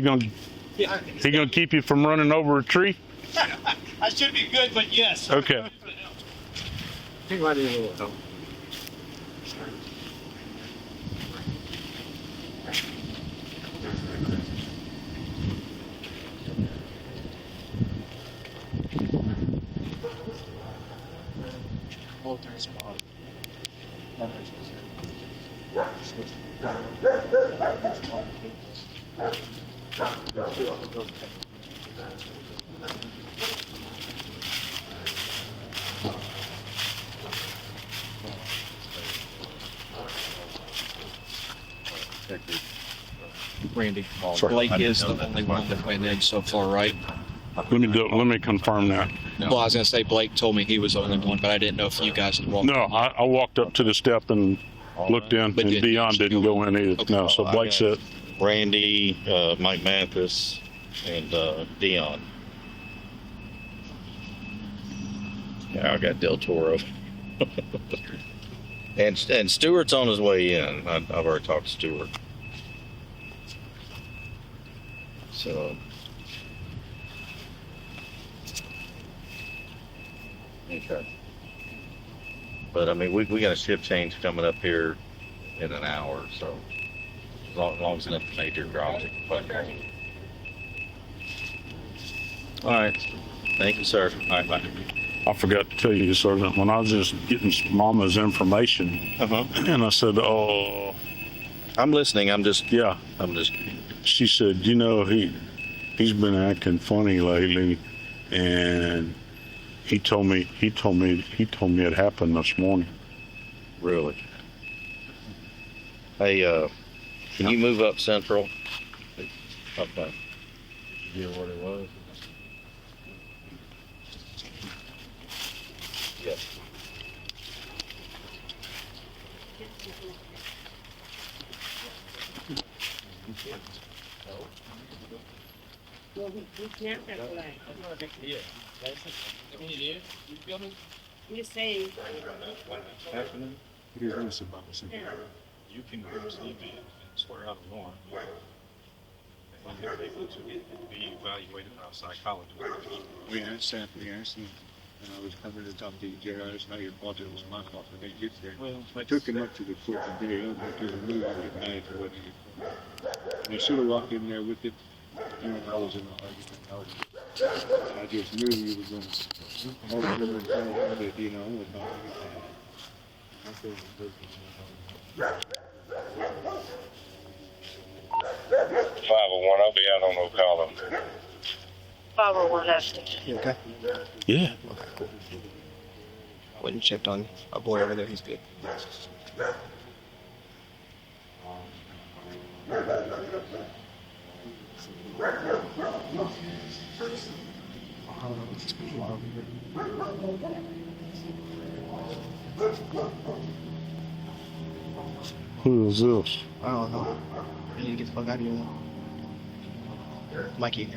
gonna keep you from running over a tree? I should be good, but yes. Okay. Randy. Sorry. Blake is the only one that went in so far, right? Let me confirm that. Well, I was gonna say Blake told me he was the only one, but I didn't know if you guys had walked. No, I walked up to the step and looked in, But and didn't Dion didn't go in either. Okay. No, so Blake said, Randy, Mike Mathis, and Dion. Yeah, I got Del Toro. and Stewart's on his way in. I've already talked to Stewart. So. Okay. But I mean, we got a shift change coming up here in an hour, so as long as nothing major drops. All right. Thank you, sir. All right, bye. I forgot to tell you, Sergeant, when I was just getting Mama's information, and I said, "Oh, I'm listening. I'm just. She said, he's been acting funny lately, and he told me it happened this morning." Really? Hey, can you move up Central? Okay. You know what it was? Yes. Well, we can't have flag. Yeah. I mean, it is. You feel me? I'm just saying. Happening? Here's this about it. You can go sleep in and swear out a warrant. And they're able to be evaluated by a psychologist. We asked that, and I was coming to talk to you, Jared. I just know your fault. It was my fault. I didn't get there. Well, I took him up to the court today. I went to the movie at night or whatever. And I should have walked in there with it. I was in an argument. I just knew he was going to hold him and tell him that, with all I feel 501, I'll be out on Ocala. 501 left. You okay? Yeah. Cool. I went and checked on our boy over there. He's good. Who is this? I don't know. I need to get the fuck out of here now. Mikey.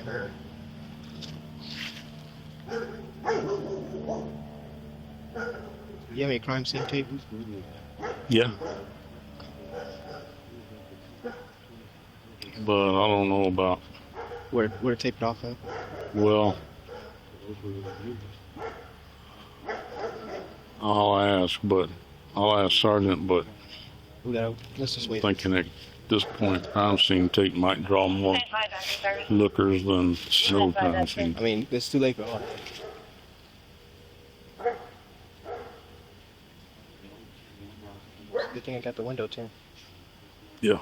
You have any crime scene tape? Yeah. But I don't know about, Where to tape it off of? well, I'll ask Sergeant, but Let's just wait. thinking at this point, crime scene tape might draw more lookers than no crime scene. I mean, it's too late for all. Good thing I got the window too. Yeah.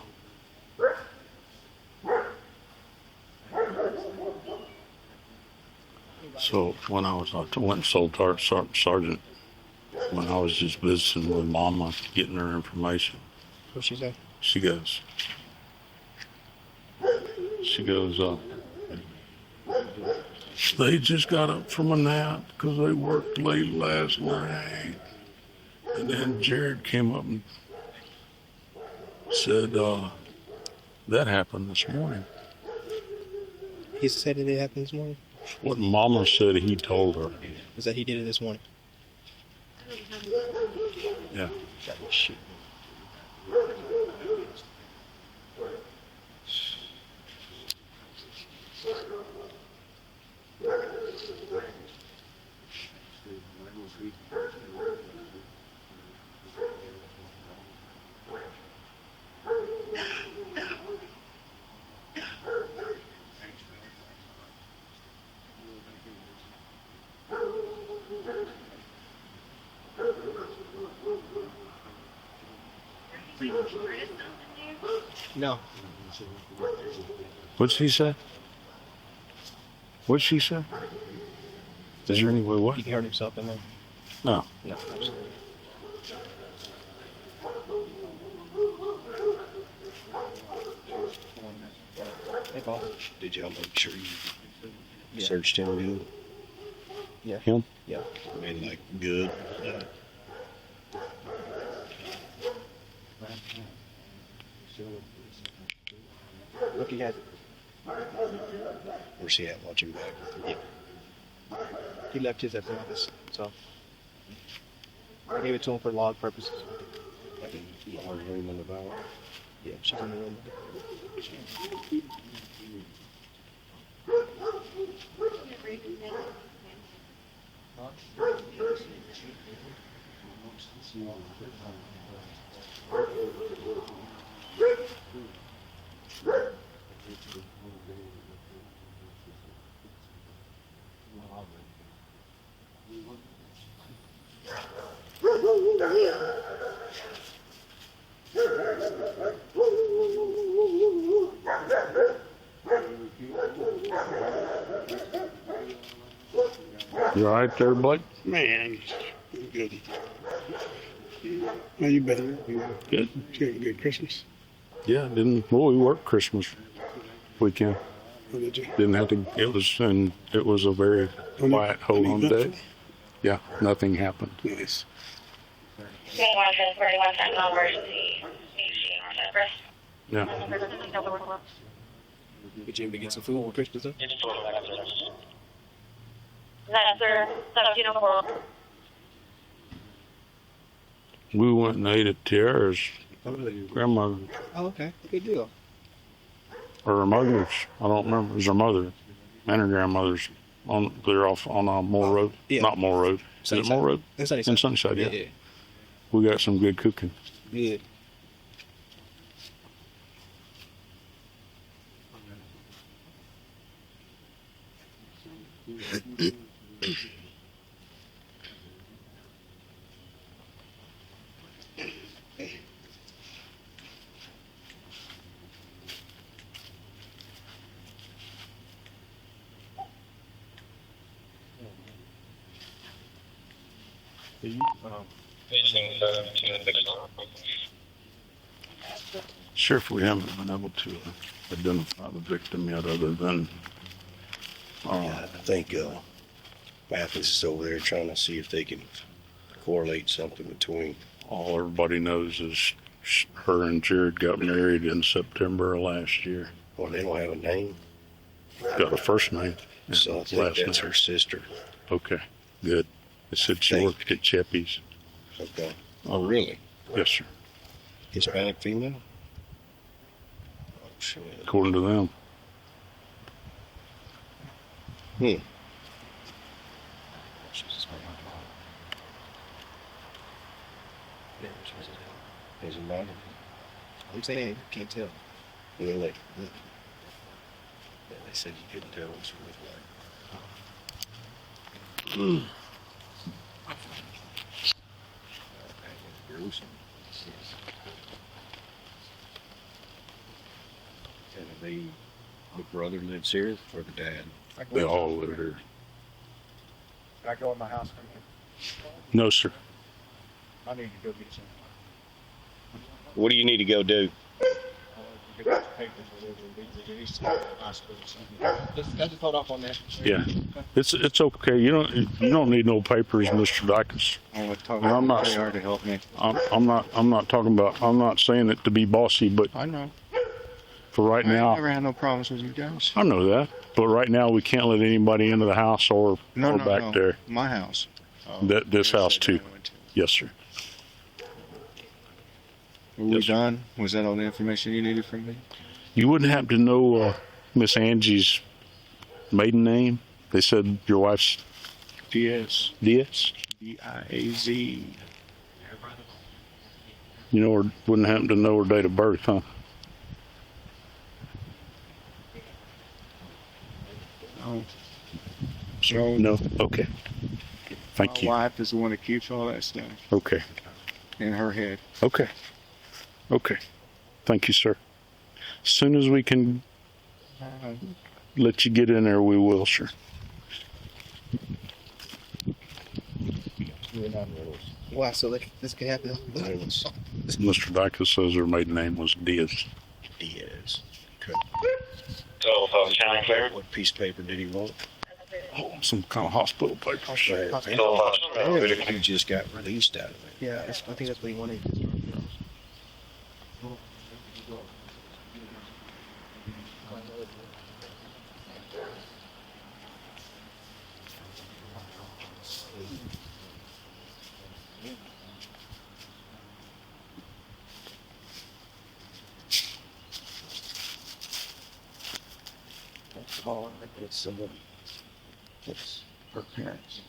So when I went and sold Sergeant, when I was just visiting with Mama, getting her information. What'd she say? She goes, they just got up from a nap because they worked late last night. And then Jared came up and said, that happened this morning. He said it happened this morning? What Mama said he told her. Was that he did it this morning? Yeah. That was shit. No. What'd she say? What'd she say? Is there any way what? He hurt himself in there. No. No, absolutely. Hey, Paul. Did y'all make sure you searched him good? Yeah. Him? Yeah. I mean, like, good? Look, he has it. Where's he at? Watching back. Yeah. He left his at the office, so I gave it to him for log purposes. Room in the bower. Yeah, she's in the room. You all right there, Blake? Man, good. How you been? Good. Did you have a good Christmas? Yeah, we worked Christmas weekend. Or did you? Didn't have to, it was a very quiet, hold on day. Yeah, nothing happened. Nice. 41 Sentinel emergency. Yeah. Get you able to get some food on Christmas, though? That's sir. 1704. We went and ate at Tiara's grandmother, Oh, okay. Good deal. or her mother's. I don't remember. It was her mother and her grandmother's. They're off on Moore Road. Yeah. Not Moore Road. Is it Moore Road? In Sunnyside. In Sunnyside, yeah. Yeah. We got some good cooking. Good. Sheriff, we haven't been able to identify the victim yet other than, I think Mathis is over there trying to see if they can correlate something between. all everybody knows is her and Jared got married in September of last year. Well, they don't have a name. Got a first name. and So I think last that's name. her sister. Okay, good. They said she worked at Cheppy's. Okay. Oh, really? Yes, sir. Hispanic female? Oh, shit. According to them. Does it matter? I'm saying, can't tell. Really? Yeah, they said you couldn't tell what she looked like. Gruesome. And the brother lives here or the dad? They all live here. Can I go in my house? No, sir. I need to go get some. What do you need to go do? Get those papers or whatever they need to the hospital or something. Let's just hold off on that. Yeah, it's okay. You don't need no papers, Mr. Dicus. I'm not. They are to help me. I'm not talking about. I'm not saying it to be bossy, but I know. for right I now, never had no problems with you guys. I know that. But right now, we can't let anybody into the house or back there. My house. This house too. Yes, sir. Were we done? Was that all the information you needed from me? You wouldn't happen to know Miss Angie's maiden name? They said your wife's Diaz. Diaz. D-I-A-Z. You know, or wouldn't happen to know her date of birth, huh? No. So No. Okay. Thank you. my wife is the one that keeps all that stuff Okay. in her head. Okay. Okay. Thank you, sir. As soon as we can let you get in there, we will, sir. Wow, so this could happen. Mr. Dicus says her maiden name was Diaz. Diaz. So, county clear? What piece of paper did he want? Oh, some kind of hospital paper. He just got released out of it. Yeah, I think that's what he wanted. It's her parents.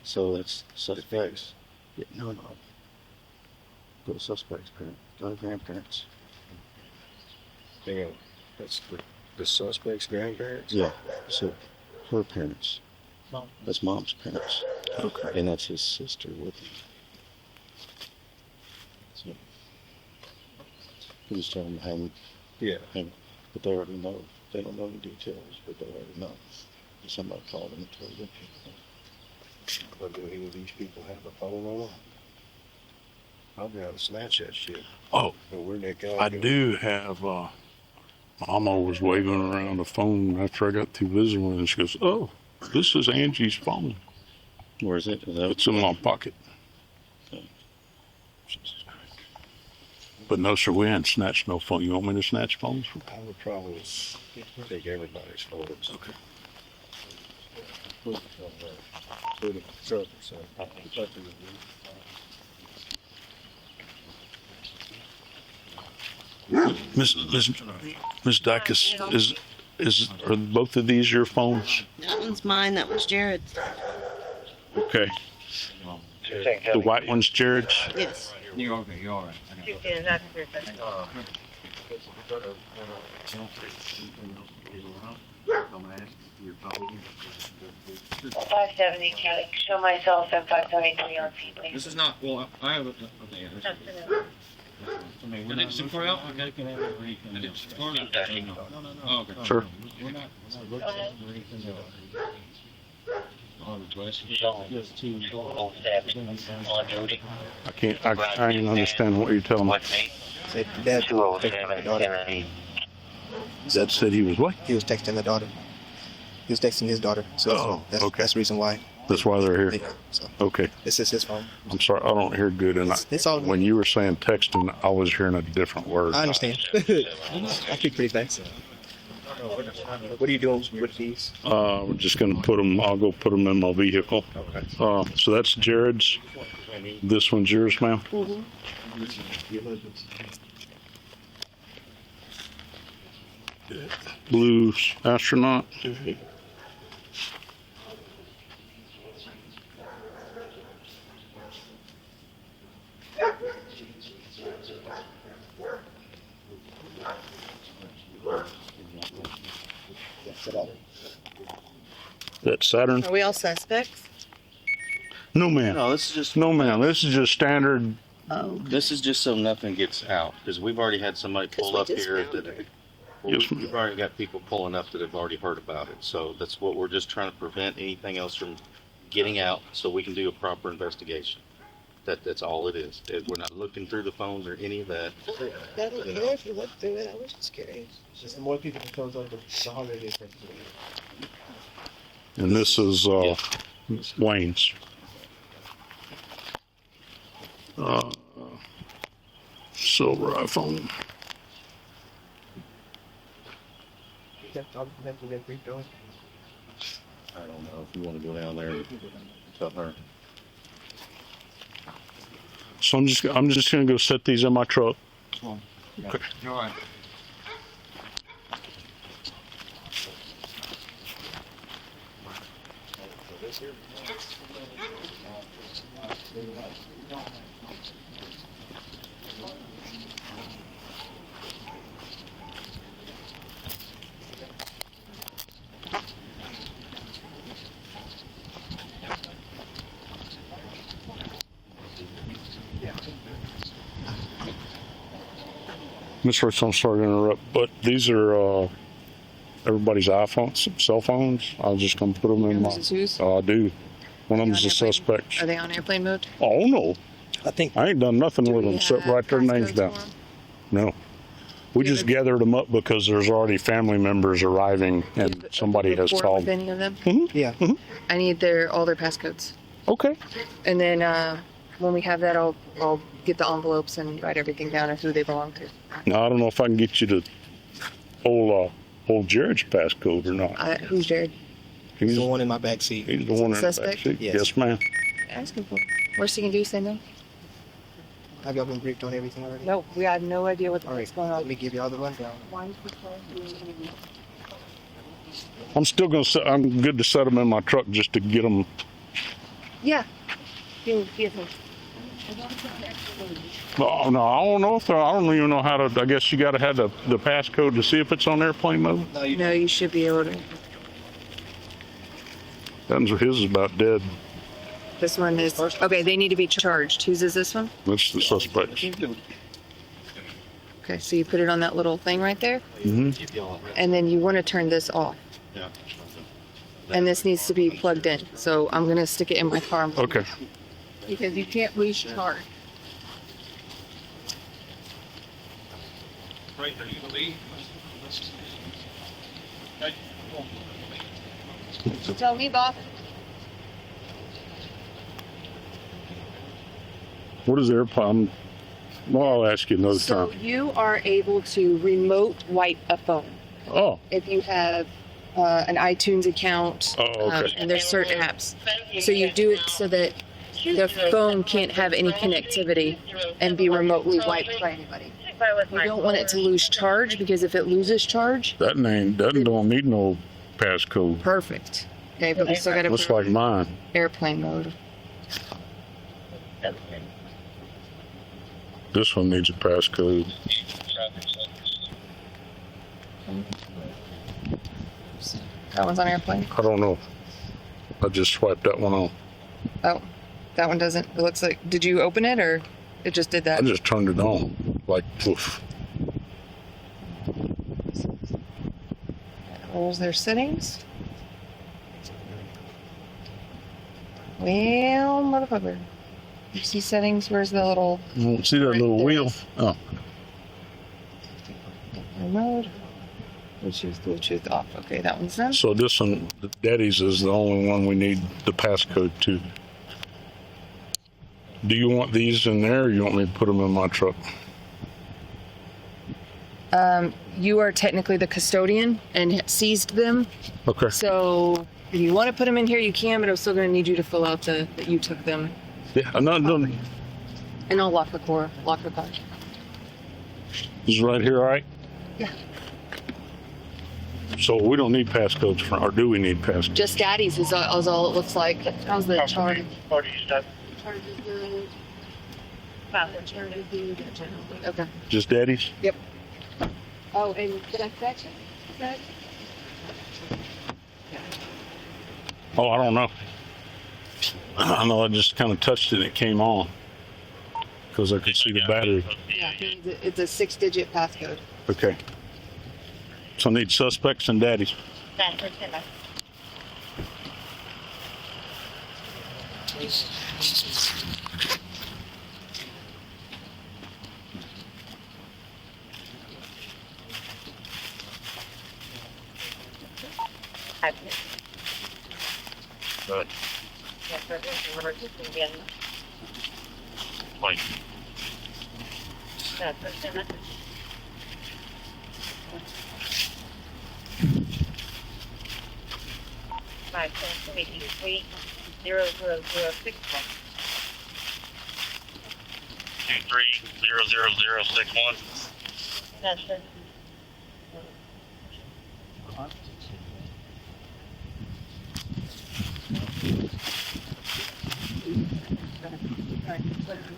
So that's suspects. Yeah, no. Go to suspects' parents. Go to grandparents. Hang on. That's the suspect's grandparents? Yeah. So her parents. That's mom's parents. Okay. And that's his sister with him. So he was telling them hang. Yeah. Hang. But they already know. They don't know the details, but they already know. Somebody called them and told them. But do any of these people have a phone on them? I'll be able to snatch that shit. Oh, But where'd that guy I go? do have, Mama was waving around the phone after I got through visiting with her, and she goes, oh, this is Angie's phone. Where is it? Is that It's in my pocket. But no, sir, we ain't snatched no phone. You want me to snatch phones? I would probably take everybody's phones. Okay. Put it somewhere. Put it in the truck or something. Miss Dicus, are both of these your phones? That one's mine. That was Jared's. Okay. The white one's Jared's? Yes. You're okay. You're all right. 570, can I show myself at 573 on Feedley? This is not, well, I have a, okay. I mean, we're not. Is it far out? Okay. No, no. Oh, okay. Sure. We're not looking for anything else. On the west. On duty. I can't understand what you're telling me. With me? Said the dad. 207 Kennedy. Dad said he was what? He was texting the daughter. He was texting his daughter. So that's the reason why. That's why they're here. Yeah, so Okay. this is his phone. I'm sorry, I don't hear good. And It's all. when you were saying texting, I was hearing a different word. I understand. I speak pretty fast. What are you doing with these? We're just gonna put them. I'll go put them in my vehicle. Okay. So that's Jared's. This one's yours, ma'am. Blue astronaut. That Saturn? Are we all suspects? No, ma'am. No, this is just No, ma'am. This is just standard. Oh. this is just so nothing gets out because we've already had somebody pull up here. We've already got people pulling up that have already heard about it. So that's what we're just trying to prevent anything else from getting out, so we can do a proper investigation. That's all it is. We're not looking through the phones or any of that. I don't care if you look through it. I was just curious. Just the more people that comes over, the harder it is. And this is Wayne's. Silver iPhone. I don't know if you want to go down there and tell her. So I'm just gonna go set these in my truck. Okay. All right. Miss Rich, I'm sorry to interrupt, but these are everybody's iPhones, cell phones. I was just gonna put them in my. This is whose? I do. One of them's a suspect. Are they on airplane mode? Oh no, I ain't done nothing with them except write their names down. No, we just gathered them up because there's already family members arriving and somebody has Report called. with any of them? Yeah. I need all their passcodes. Okay. And then when we have that, I'll get the envelopes and write everything down of who they belong to. Now I don't know if I can get you to hold Jared's passcode or not. Who's Jared? He's the one in my back seat. He's the one in the back Suspect? seat. Yes. Yes, ma'am. Ask him for it. Worst he can do is say no. Have y'all been briefed on everything already? No, we have no idea what's going on. Let me give y'all the rundown. I'm still gonna set. I'm good to set them in my truck just to get them. Yeah. Oh, no, I don't know if I don't even know how to. I guess you got to have the passcode to see if it's on airplane mode. No, you should be able to. His is about dead. This one is okay. They need to be charged. Whose is this one? That's the suspect. Okay, so you put it on that little thing right there, Mm-hmm. and then you want to turn this off. Yeah. And this needs to be plugged in. So I'm gonna stick it in my car. Okay. Because you can't lose charge. Right there, you believe? You tell me, boss. What is airplane? Well, I'll ask you another So time. you are able to remote wipe a phone Oh. if you have an iTunes account, Oh, okay. and there's certain apps. So you do it so that the phone can't have any connectivity and be remotely wiped by anybody. You don't want it to lose charge, because if it loses charge, That name don't need no passcode. perfect. Okay, but we still got to Looks put like mine. airplane mode. This one needs a passcode. That one's on airplane. I don't know. I just swiped that one on. Oh, that one doesn't. It looks like. Did you open it, or it just did that? I just turned it on. Like poof. Where's their settings? Well, motherfucker. You see settings? Where's the little? You don't see that little wheel? Oh. Bluetooth off. Okay, that one's done. So this one, Daddy's is the only one we need the passcode to. Do you want these in there, or you want me to put them in my truck? You are technically the custodian and seized them. Okay. So if you want to put them in here, you can, but I'm still going to need you to fill out that you took them. Yeah, I'm not done. And I'll lock the car. This is right here, all right? Yeah. So we don't need passcodes for, or do we need passcodes? Just Daddy's is all it looks like. How's the charge? Okay. Just Daddy's? Yep. Oh, and did I fetch it? Oh, I don't know. I know I just kind of touched it and it came on because I could see the battery. Yeah, it's a 6-digit passcode. Okay. So I need suspects and Daddies. Good. Like. Five, 783, 00061. 23 00061. That's it.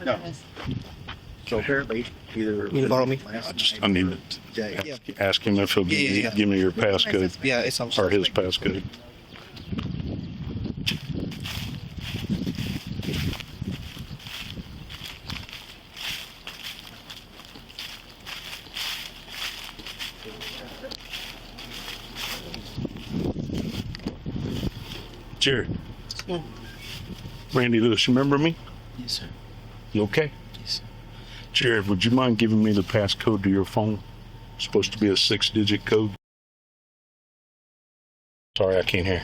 No. So apparently, either. You follow me? I need to ask him if he'll give me your passcode. Yeah, it's on. Or his passcode. Jared. Randy Lewis, you remember me? Yes, sir. You okay? Yes, sir. Jared, would you mind giving me the passcode to your phone? It's supposed to be a 6-digit code. Sorry, I can't hear.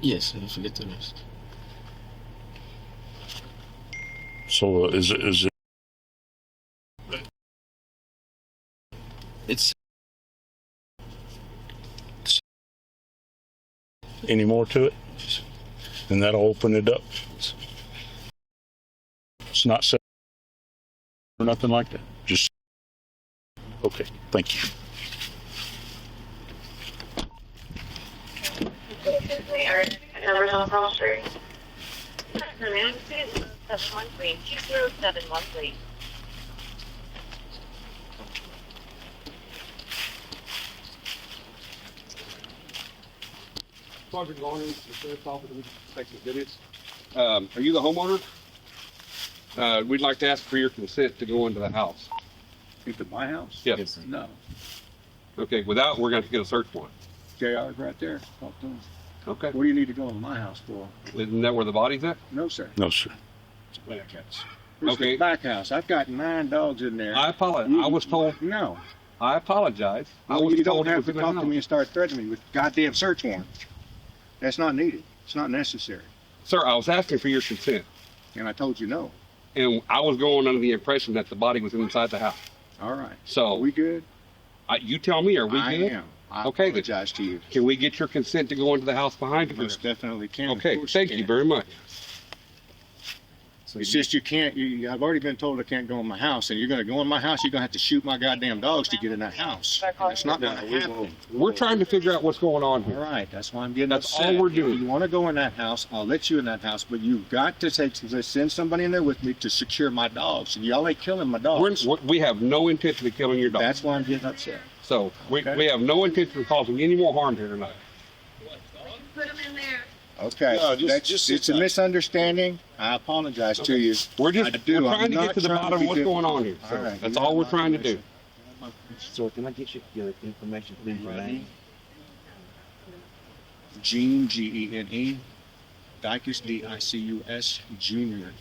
Yes, sir. Forget the rest. So is it? It's Any more to it? And that'll open it up. It's not set or nothing like that. Just okay. Thank you. Numbers on Pearl Street. 713 20713. Sergeant Garner, the sheriff's office, Texas Dicus. Are you the homeowner? We'd like to ask for your consent to go into the house. Into my house? Yes. No. Okay, without, we're going to get a search warrant. JR's right there. Talk to him. Okay. What do you need to go in my house for? Isn't that where the body's at? No, sir. No, sir. It's a back house. Okay. Back house. I've got 9 dogs in there. I apologize. I was told. No. I apologize. Well, you don't have to talk to me and start threatening me with goddamn search warrant. That's not needed. It's not necessary. Sir, I was asking for your consent. And I told you no. And I was going under the impression that the body was inside the house. All right. So. Are we good? You tell me, are we I good? am. I okay, apologize to you. Can we get your consent to go into the house behind you? Most definitely can. Okay, thank you very much. It's just you can't, I've already been told I can't go in my house, and you're going to go in my house, you're going to have to shoot my goddamn dogs to get in that house. And it's not going to happen. We're trying to figure out what's going on here. All right, that's why I'm getting That's upset. all we're doing. If you want to go in that house, I'll let you in that house, but you've got to send somebody in there with me to secure my dogs. And y'all ain't killing my dogs. We have no intention of killing your dogs. That's why I'm getting upset. So we have no intention of causing any more harm here tonight. Put them in there. Okay, No, it's a misunderstanding. I apologize to you. We're just I do. we're trying I'm to not get to the trying bottom be of what's going on here. All So right, that's you all got we're my trying to do. So can I get your information, please? Your name? Gene, Gene, Dicus, Dicus, Jr.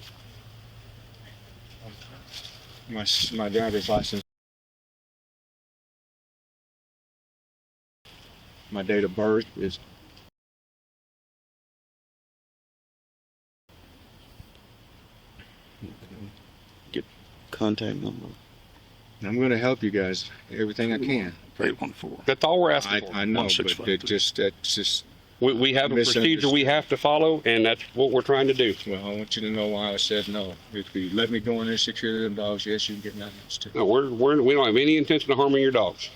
my driver's license. My date of birth is. Get contact number. I'm going to help you guys everything I can. 814. That's all we're asking for. I know, but 165. that's just. We have a procedure we have to follow, and that's what we're trying to do. Well, I want you to know why I said no. If you let me go in there and secure them dogs, yes, you can get nothing else too. No, we don't have any intention of harming your dogs.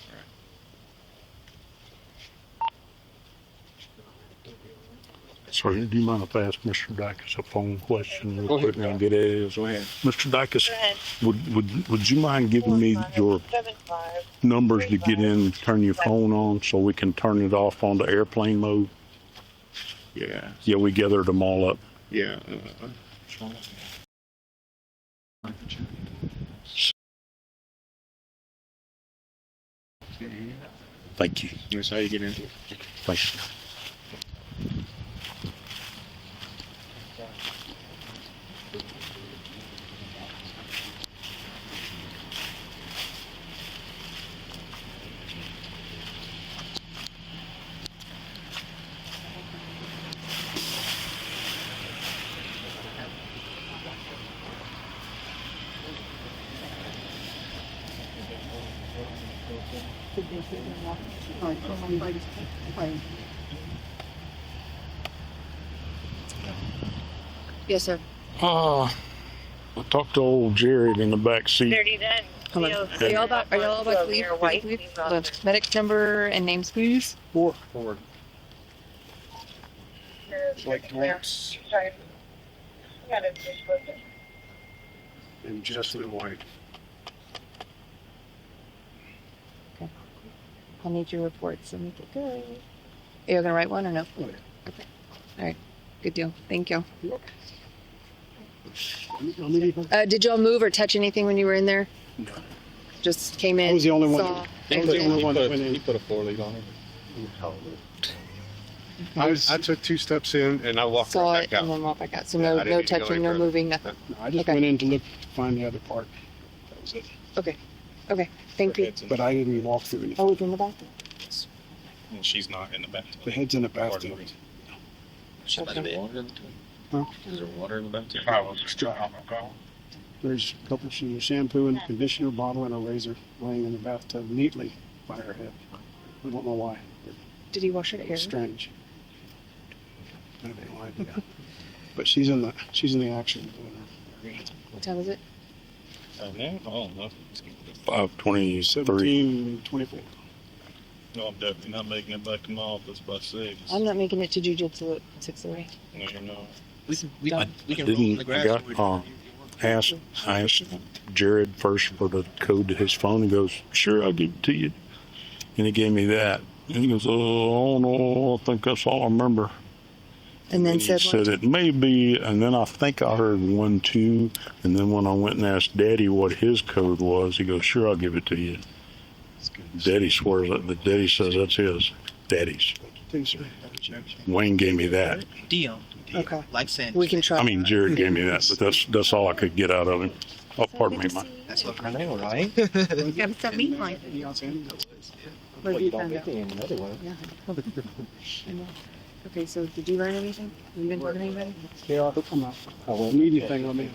Sorry, do you mind if I ask Mr. Dicus a phone question real Go quick ahead. and get it? Go ahead. Mr. Dicus, would you mind giving me your numbers to get in, turn your phone on so we can turn it off on the airplane mode? Yeah. Yeah, we gathered them all up. Yeah. Thank you. That's how you get in. Thank you. Yes, sir. I talked to old Jared in the back seat. Hold on. Are y'all about to leave? The medic number and names, please. Forward. Like drinks and just in white. I'll need your reports so make it good. Are you gonna write one or no? Okay. All right. Good deal. Thank you. Did y'all move or touch anything when you were in there? No. Just came in. I was the only one. saw- I was the only one that went in. He put a 4-lead on it. I took 2 steps in and I walked Saw right it back and out. then walked back out. So Yeah, I no, didn't no need to go touching, any no further. moving, nothing. I just Okay. went in to look to find the other part. That was it. Okay. Okay. Thank you. But I didn't walk through anything. Oh, it's in the bathroom. And she's not in the bathtub. The head's in the bathtub. Okay. Huh? Is there water in the bathtub? There's a couple of shampoo and conditioner bottle and a razor laying in the bathtub neatly by her head. I don't know why. Did he wash her It hair? was strange. I have no idea. But she's in the action doing her. What time is it? Now? Oh, no. 5:23. 17:24. No, I'm definitely not making it back to my office by 6. I'm not making it to jujitsu at 6:30. No, you're not. We can roll in the grass. I asked Jared first for the code to his phone. He goes, "Sure, I'll give it to you." And he gave me that. And he goes, "Oh no, I think that's all I remember." And then And he said, said it may be, and then I think I heard 1, 2, and then when I went and asked Daddy what his code was, he goes, "Sure, I'll give it to you." Daddy swears that Daddy says that's his. Daddy's. Thanks, sir. Wayne gave me that. Deal. Okay. Like Sandy. we can try. I mean, Jared gave me that, but that's all I could get out of him. Oh, pardon me, Mike. That's what I know, right? Have some meat, Mike. What have you found out? Yeah. I know. Okay, so did you learn anything? Have you been talking to anybody? Yeah, I'll come out. I won't need anything on me.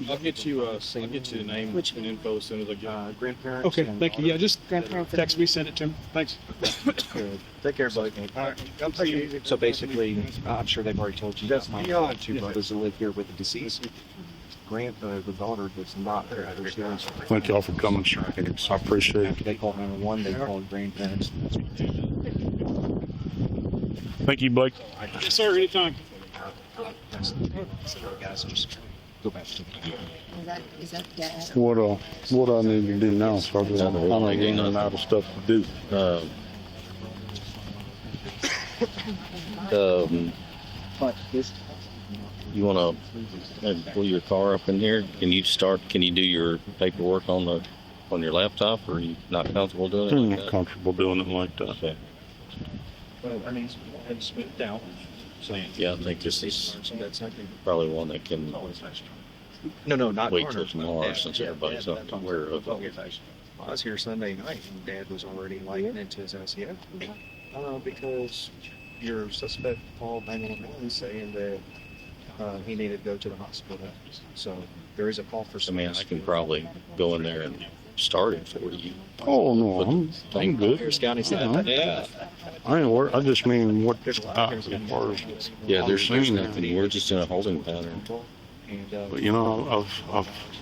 I'll get you the name Which- and info as soon as I get Grandparents. Okay, thank you. Yeah, just Grandparents. text me, send it to me. Thanks. Take care, buddy. All right. I'll see you. So basically, I'm sure they've already told you. That's my beyond two brothers that live here with the deceased. The daughter was not there. Thank y'all for coming, sir. I appreciate it. They called 911. They called grandparents. Thank you, Blake. Yes, sir, anytime. Guys, just go back to Is that dad? What I need to do now? So I'm running out of stuff to do. You want to pull your car up in here? Can you do your paperwork on your laptop, or are you not comfortable doing it? I'm like not that? comfortable doing it like that. Okay. Well, I mean, it's smoothed out. So Yeah, I think this is that's I think probably one that can No, not wait Garner. till tomorrow Dad- since Dad- everybody's Dad- not aware of Well, it. I was here Sunday night and Dad was already lighting into his ICF. Because your suspect called 911 saying that he needed to go to the hospital. So there is a call for I some. mean, I can probably go in there and start it for you. Oh, no, I'm good. Here's County said. Yeah. I ain't worried. I just mean what, There's a lot of as far as, Yeah, there's nothing. We're just in a holding pattern. And, but you know,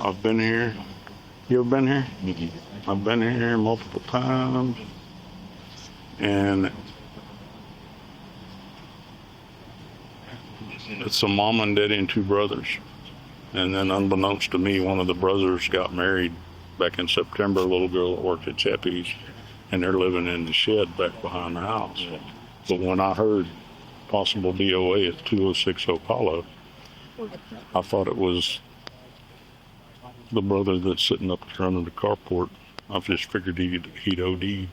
I've been here. You ever been here? I've been here multiple times, and it's a mom and daddy and two brothers. And then unbeknownst to me, one of the brothers got married back in September, a little girl that worked at Chappie's, and they're living in the shed back behind the house. But when I heard possible DOA at 206 Apollo, I thought it was the brother that's sitting up front of the carport. I just figured he'd OD.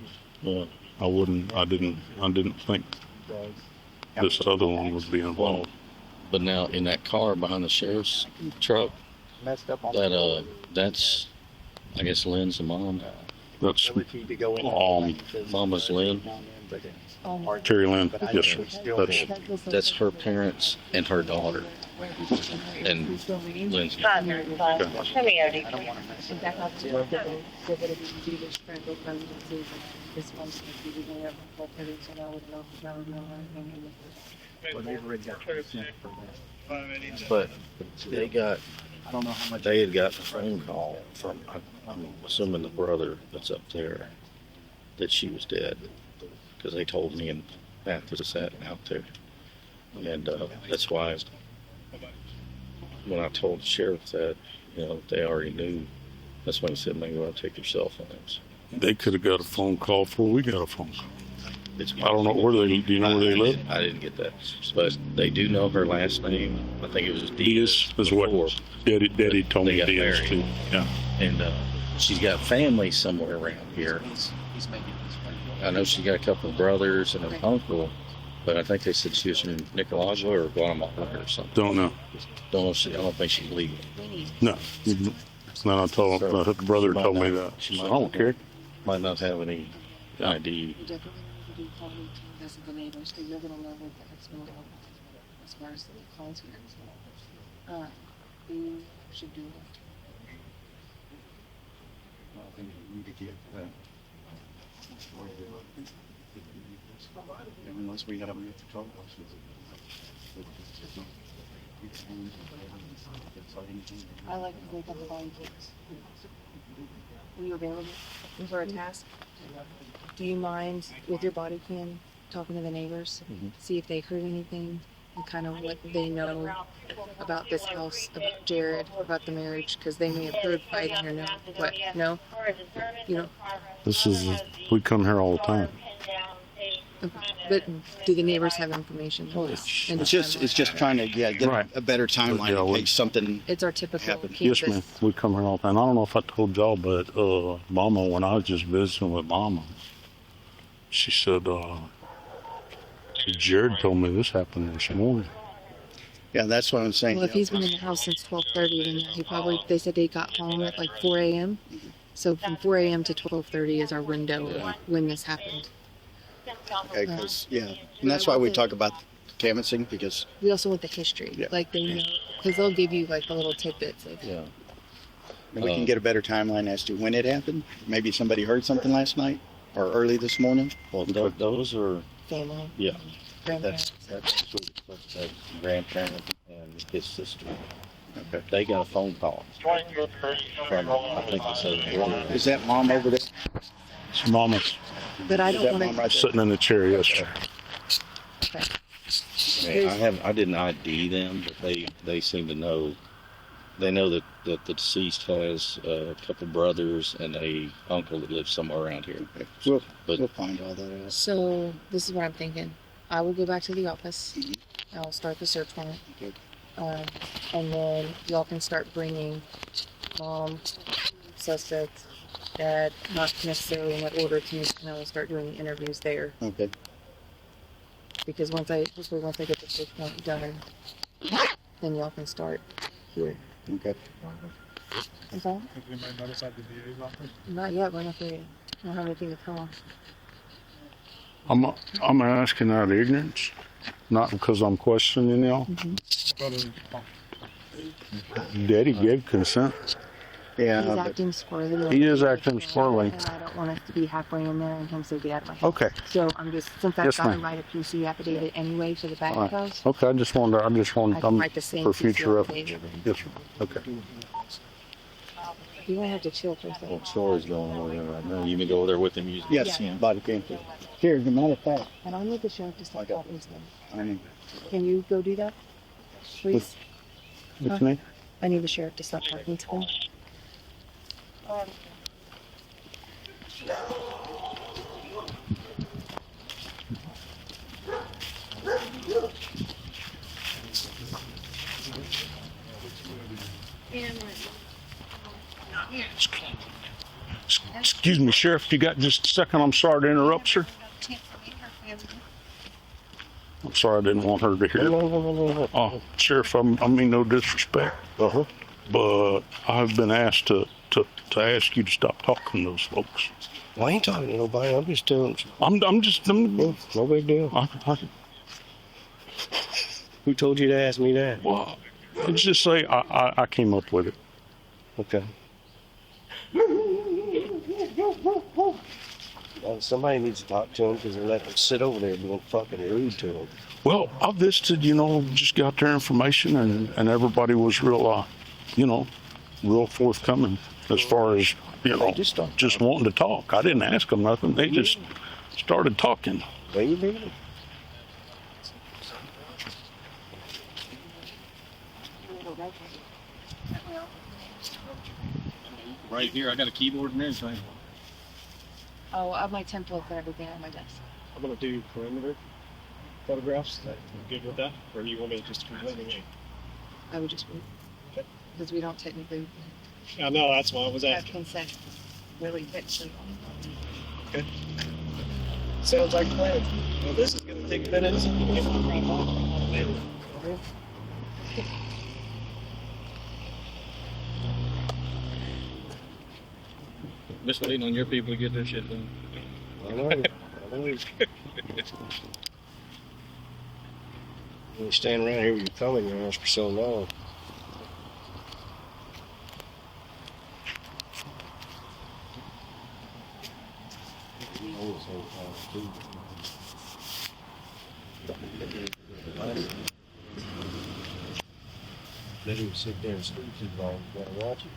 I didn't think this other one would be involved. But now in that car behind the sheriff's truck, that's, I guess, Lynn's the mom. That's Mama's Lynn. Terry Lynn. Yes, sir. That's her parents and her daughter. And Lynn's. But they got, they had gotten a phone call from, I'm assuming the brother that's up there, that she was dead. Because they told me and Matt was sat out there. And that's why when I told the sheriff that, you know, they already knew, that's when he said, maybe I'll take your cell phones. They could have got a phone call before we got a phone call. It's I don't know where they. Do you know where they live? I didn't get that, but they do know her last name. I think it was Diaz is what Daddy told me. got Diaz married. too. Yeah. And she's got family somewhere around here. I know she's got a couple of brothers and an uncle, but I think they said she was from Nicaragua or Guatemala or something. Don't know. Don't know. I don't think she's legal. No. Then I told the brother told me that. She I don't care. Might not have any ID. Do call me to visit the neighbors, because you're gonna know what the exponent as far as the calls here. You should do it. I think we need to get that. Unless we have to talk. I like to wake up the body cakes. Are you available for a task? Do you mind with your body cam talking to the neighbors, see if they heard anything and kind of what they know about this house, about Jared, about the marriage, because they may have heard fighting or no. What? No? You know? We come here all the time. Okay. But do the neighbors have information? It's just trying to get a better timeline in case something. It's our typical happens. Yes, ma'am. We come here all the time. I don't know if I told y'all, but Mama, when I was just visiting with Mama, she said, Jared told me this happened this morning. Yeah, that's what I'm saying. Well, if he's been in the house since 12:30, then he probably, they said they got home at like 4 a.m. So from 4 a.m. to 12:30 is our window of when this happened. Okay, and that's why we talk about canvassing, because we also want the history, like they know, because they'll give you like the little tidbits of. And we can get a better timeline as to when it happened. Maybe somebody heard something last night or early this morning. Well, those are family. Yeah. Grandparents. That's grandparent and his sister. Okay. They got a phone call from, I think it's a brother. Is that mom over there? It's Mama's. But I don't want to. Sitting in the chair yesterday. I didn't ID them, but they seem to know. They know that the deceased has a couple brothers and a uncle that lives somewhere around here. We'll find all that out. So this is what I'm thinking. I will go back to the office. I'll start the search warrant. And then y'all can start bringing mom, suspect, dad, not necessarily in what order to use, and I will start doing the interviews there. Okay. Because once I get the search warrant done, then y'all can start here. Okay. Is that? Has anybody noticed at the DA's office? Not yet. We're not there yet. I don't have anything to tell them. I'm asking out of ignorance, not because I'm questioning y'all. Daddy gave consent. Yeah. He's acting squirrely. He is acting squirrely. And I don't want us to be halfway in there and him say, get out of my house. Okay. So I'm just, since I've Yes, got to ma'am. write a PC affidavit anyway for the back All right. house, Okay, I just wanted, I can write the same for PC future reference. affidavit. Yes, sir. Okay. You might have to chill for a second. What story's going on there right now? You can go over there with him using. Yes, body cam. Here, as a matter of fact. And I need the sheriff to start talking to them. I mean, Can you go do that, please? What's your name? I need the sheriff to start talking to them. Excuse me, Sheriff, you got just a second? I'm sorry to interrupt, sir. I'm sorry, I didn't want her to hear. Oh, Sheriff, I mean no disrespect. But I've been asked to ask you to stop talking to those folks. Well, I ain't talking to nobody. I'm just telling. I'm no big deal. Who told you to ask me that? Well, let's just say I came up with it. Okay. Well, somebody needs to talk to him because they're letting him sit over there being fucking rude to him. Well, I visited, just got their information, and everybody was real, real forthcoming as far as, just wanting to talk. I didn't ask them nothing. They just started talking. Where you been? Right here, I got a keyboard and everything. Oh, I have my templates and everything on my desk. I'm gonna do perimeter photographs. That you good with that, or you want me to just completely wait? I would just wait. Okay. Because we don't technically I know, that's why I was have asking. consent. Really fix it. Okay. Sounds like a plan. Well, this is gonna take minutes. Just waiting on your people to get their shit done. I know. You stand around here with your thumb in your ass for so long. Let him sit there and sleep too long. You gotta watch it.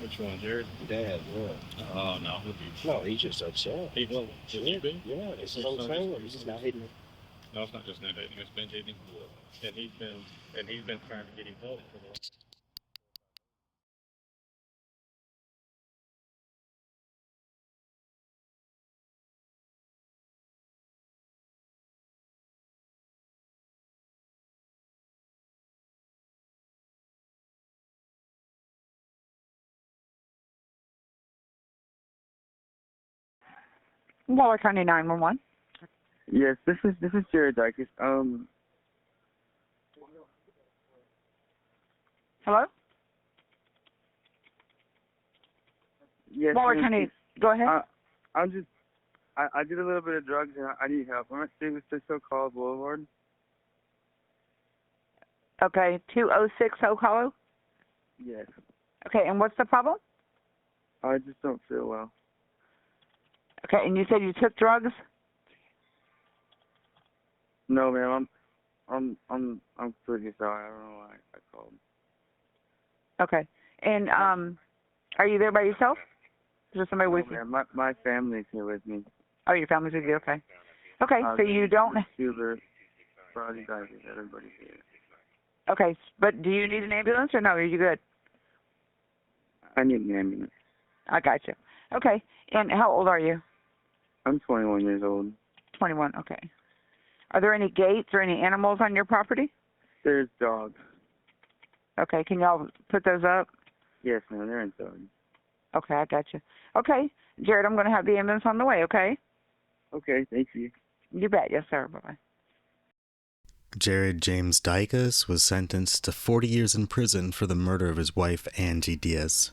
Which one, Jared? Dad, yeah. Oh, no. No, he's just upset. He will. Shouldn't you be? Yeah, it's what I'm saying. He's not hitting it. No, it's not just now dating. It's been dating. And he's been trying to get him help for the Waller County 911. Yes, this is Jared Dicus. Hello? Yes. Waller County, go ahead. I did a little bit of drugs and I need help. I'm at Stevens Call Boulevard. Okay, 206 Oak Hollow? Yes. Okay, and what's the problem? I just don't feel well. Okay, and you said you took drugs? No, ma'am. I'm pretty sorry. I don't know why I called. Okay. And are you there by yourself? Is there somebody with you? Ma'am, my family's here with me. Oh, your family's with you. Okay. Okay, so you don't. Hubert, Brody, Dicus, everybody's here. Okay, but do you need an ambulance or no? Are you good? I need an ambulance. I got you. Okay. And how old are you? I'm 21 years old. 21. Okay. Are there any gates or any animals on your property? There's dogs. Okay. Can y'all put those up? Yes, ma'am. They're inside. Okay, I got you. Okay, Jared, I'm going to have the ambulance on the way. Okay. Okay. Thank you. You bet. Yes, sir. Bye bye. Jared James Dicus was sentenced to 40 years in prison for the murder of his wife, Angie Diaz.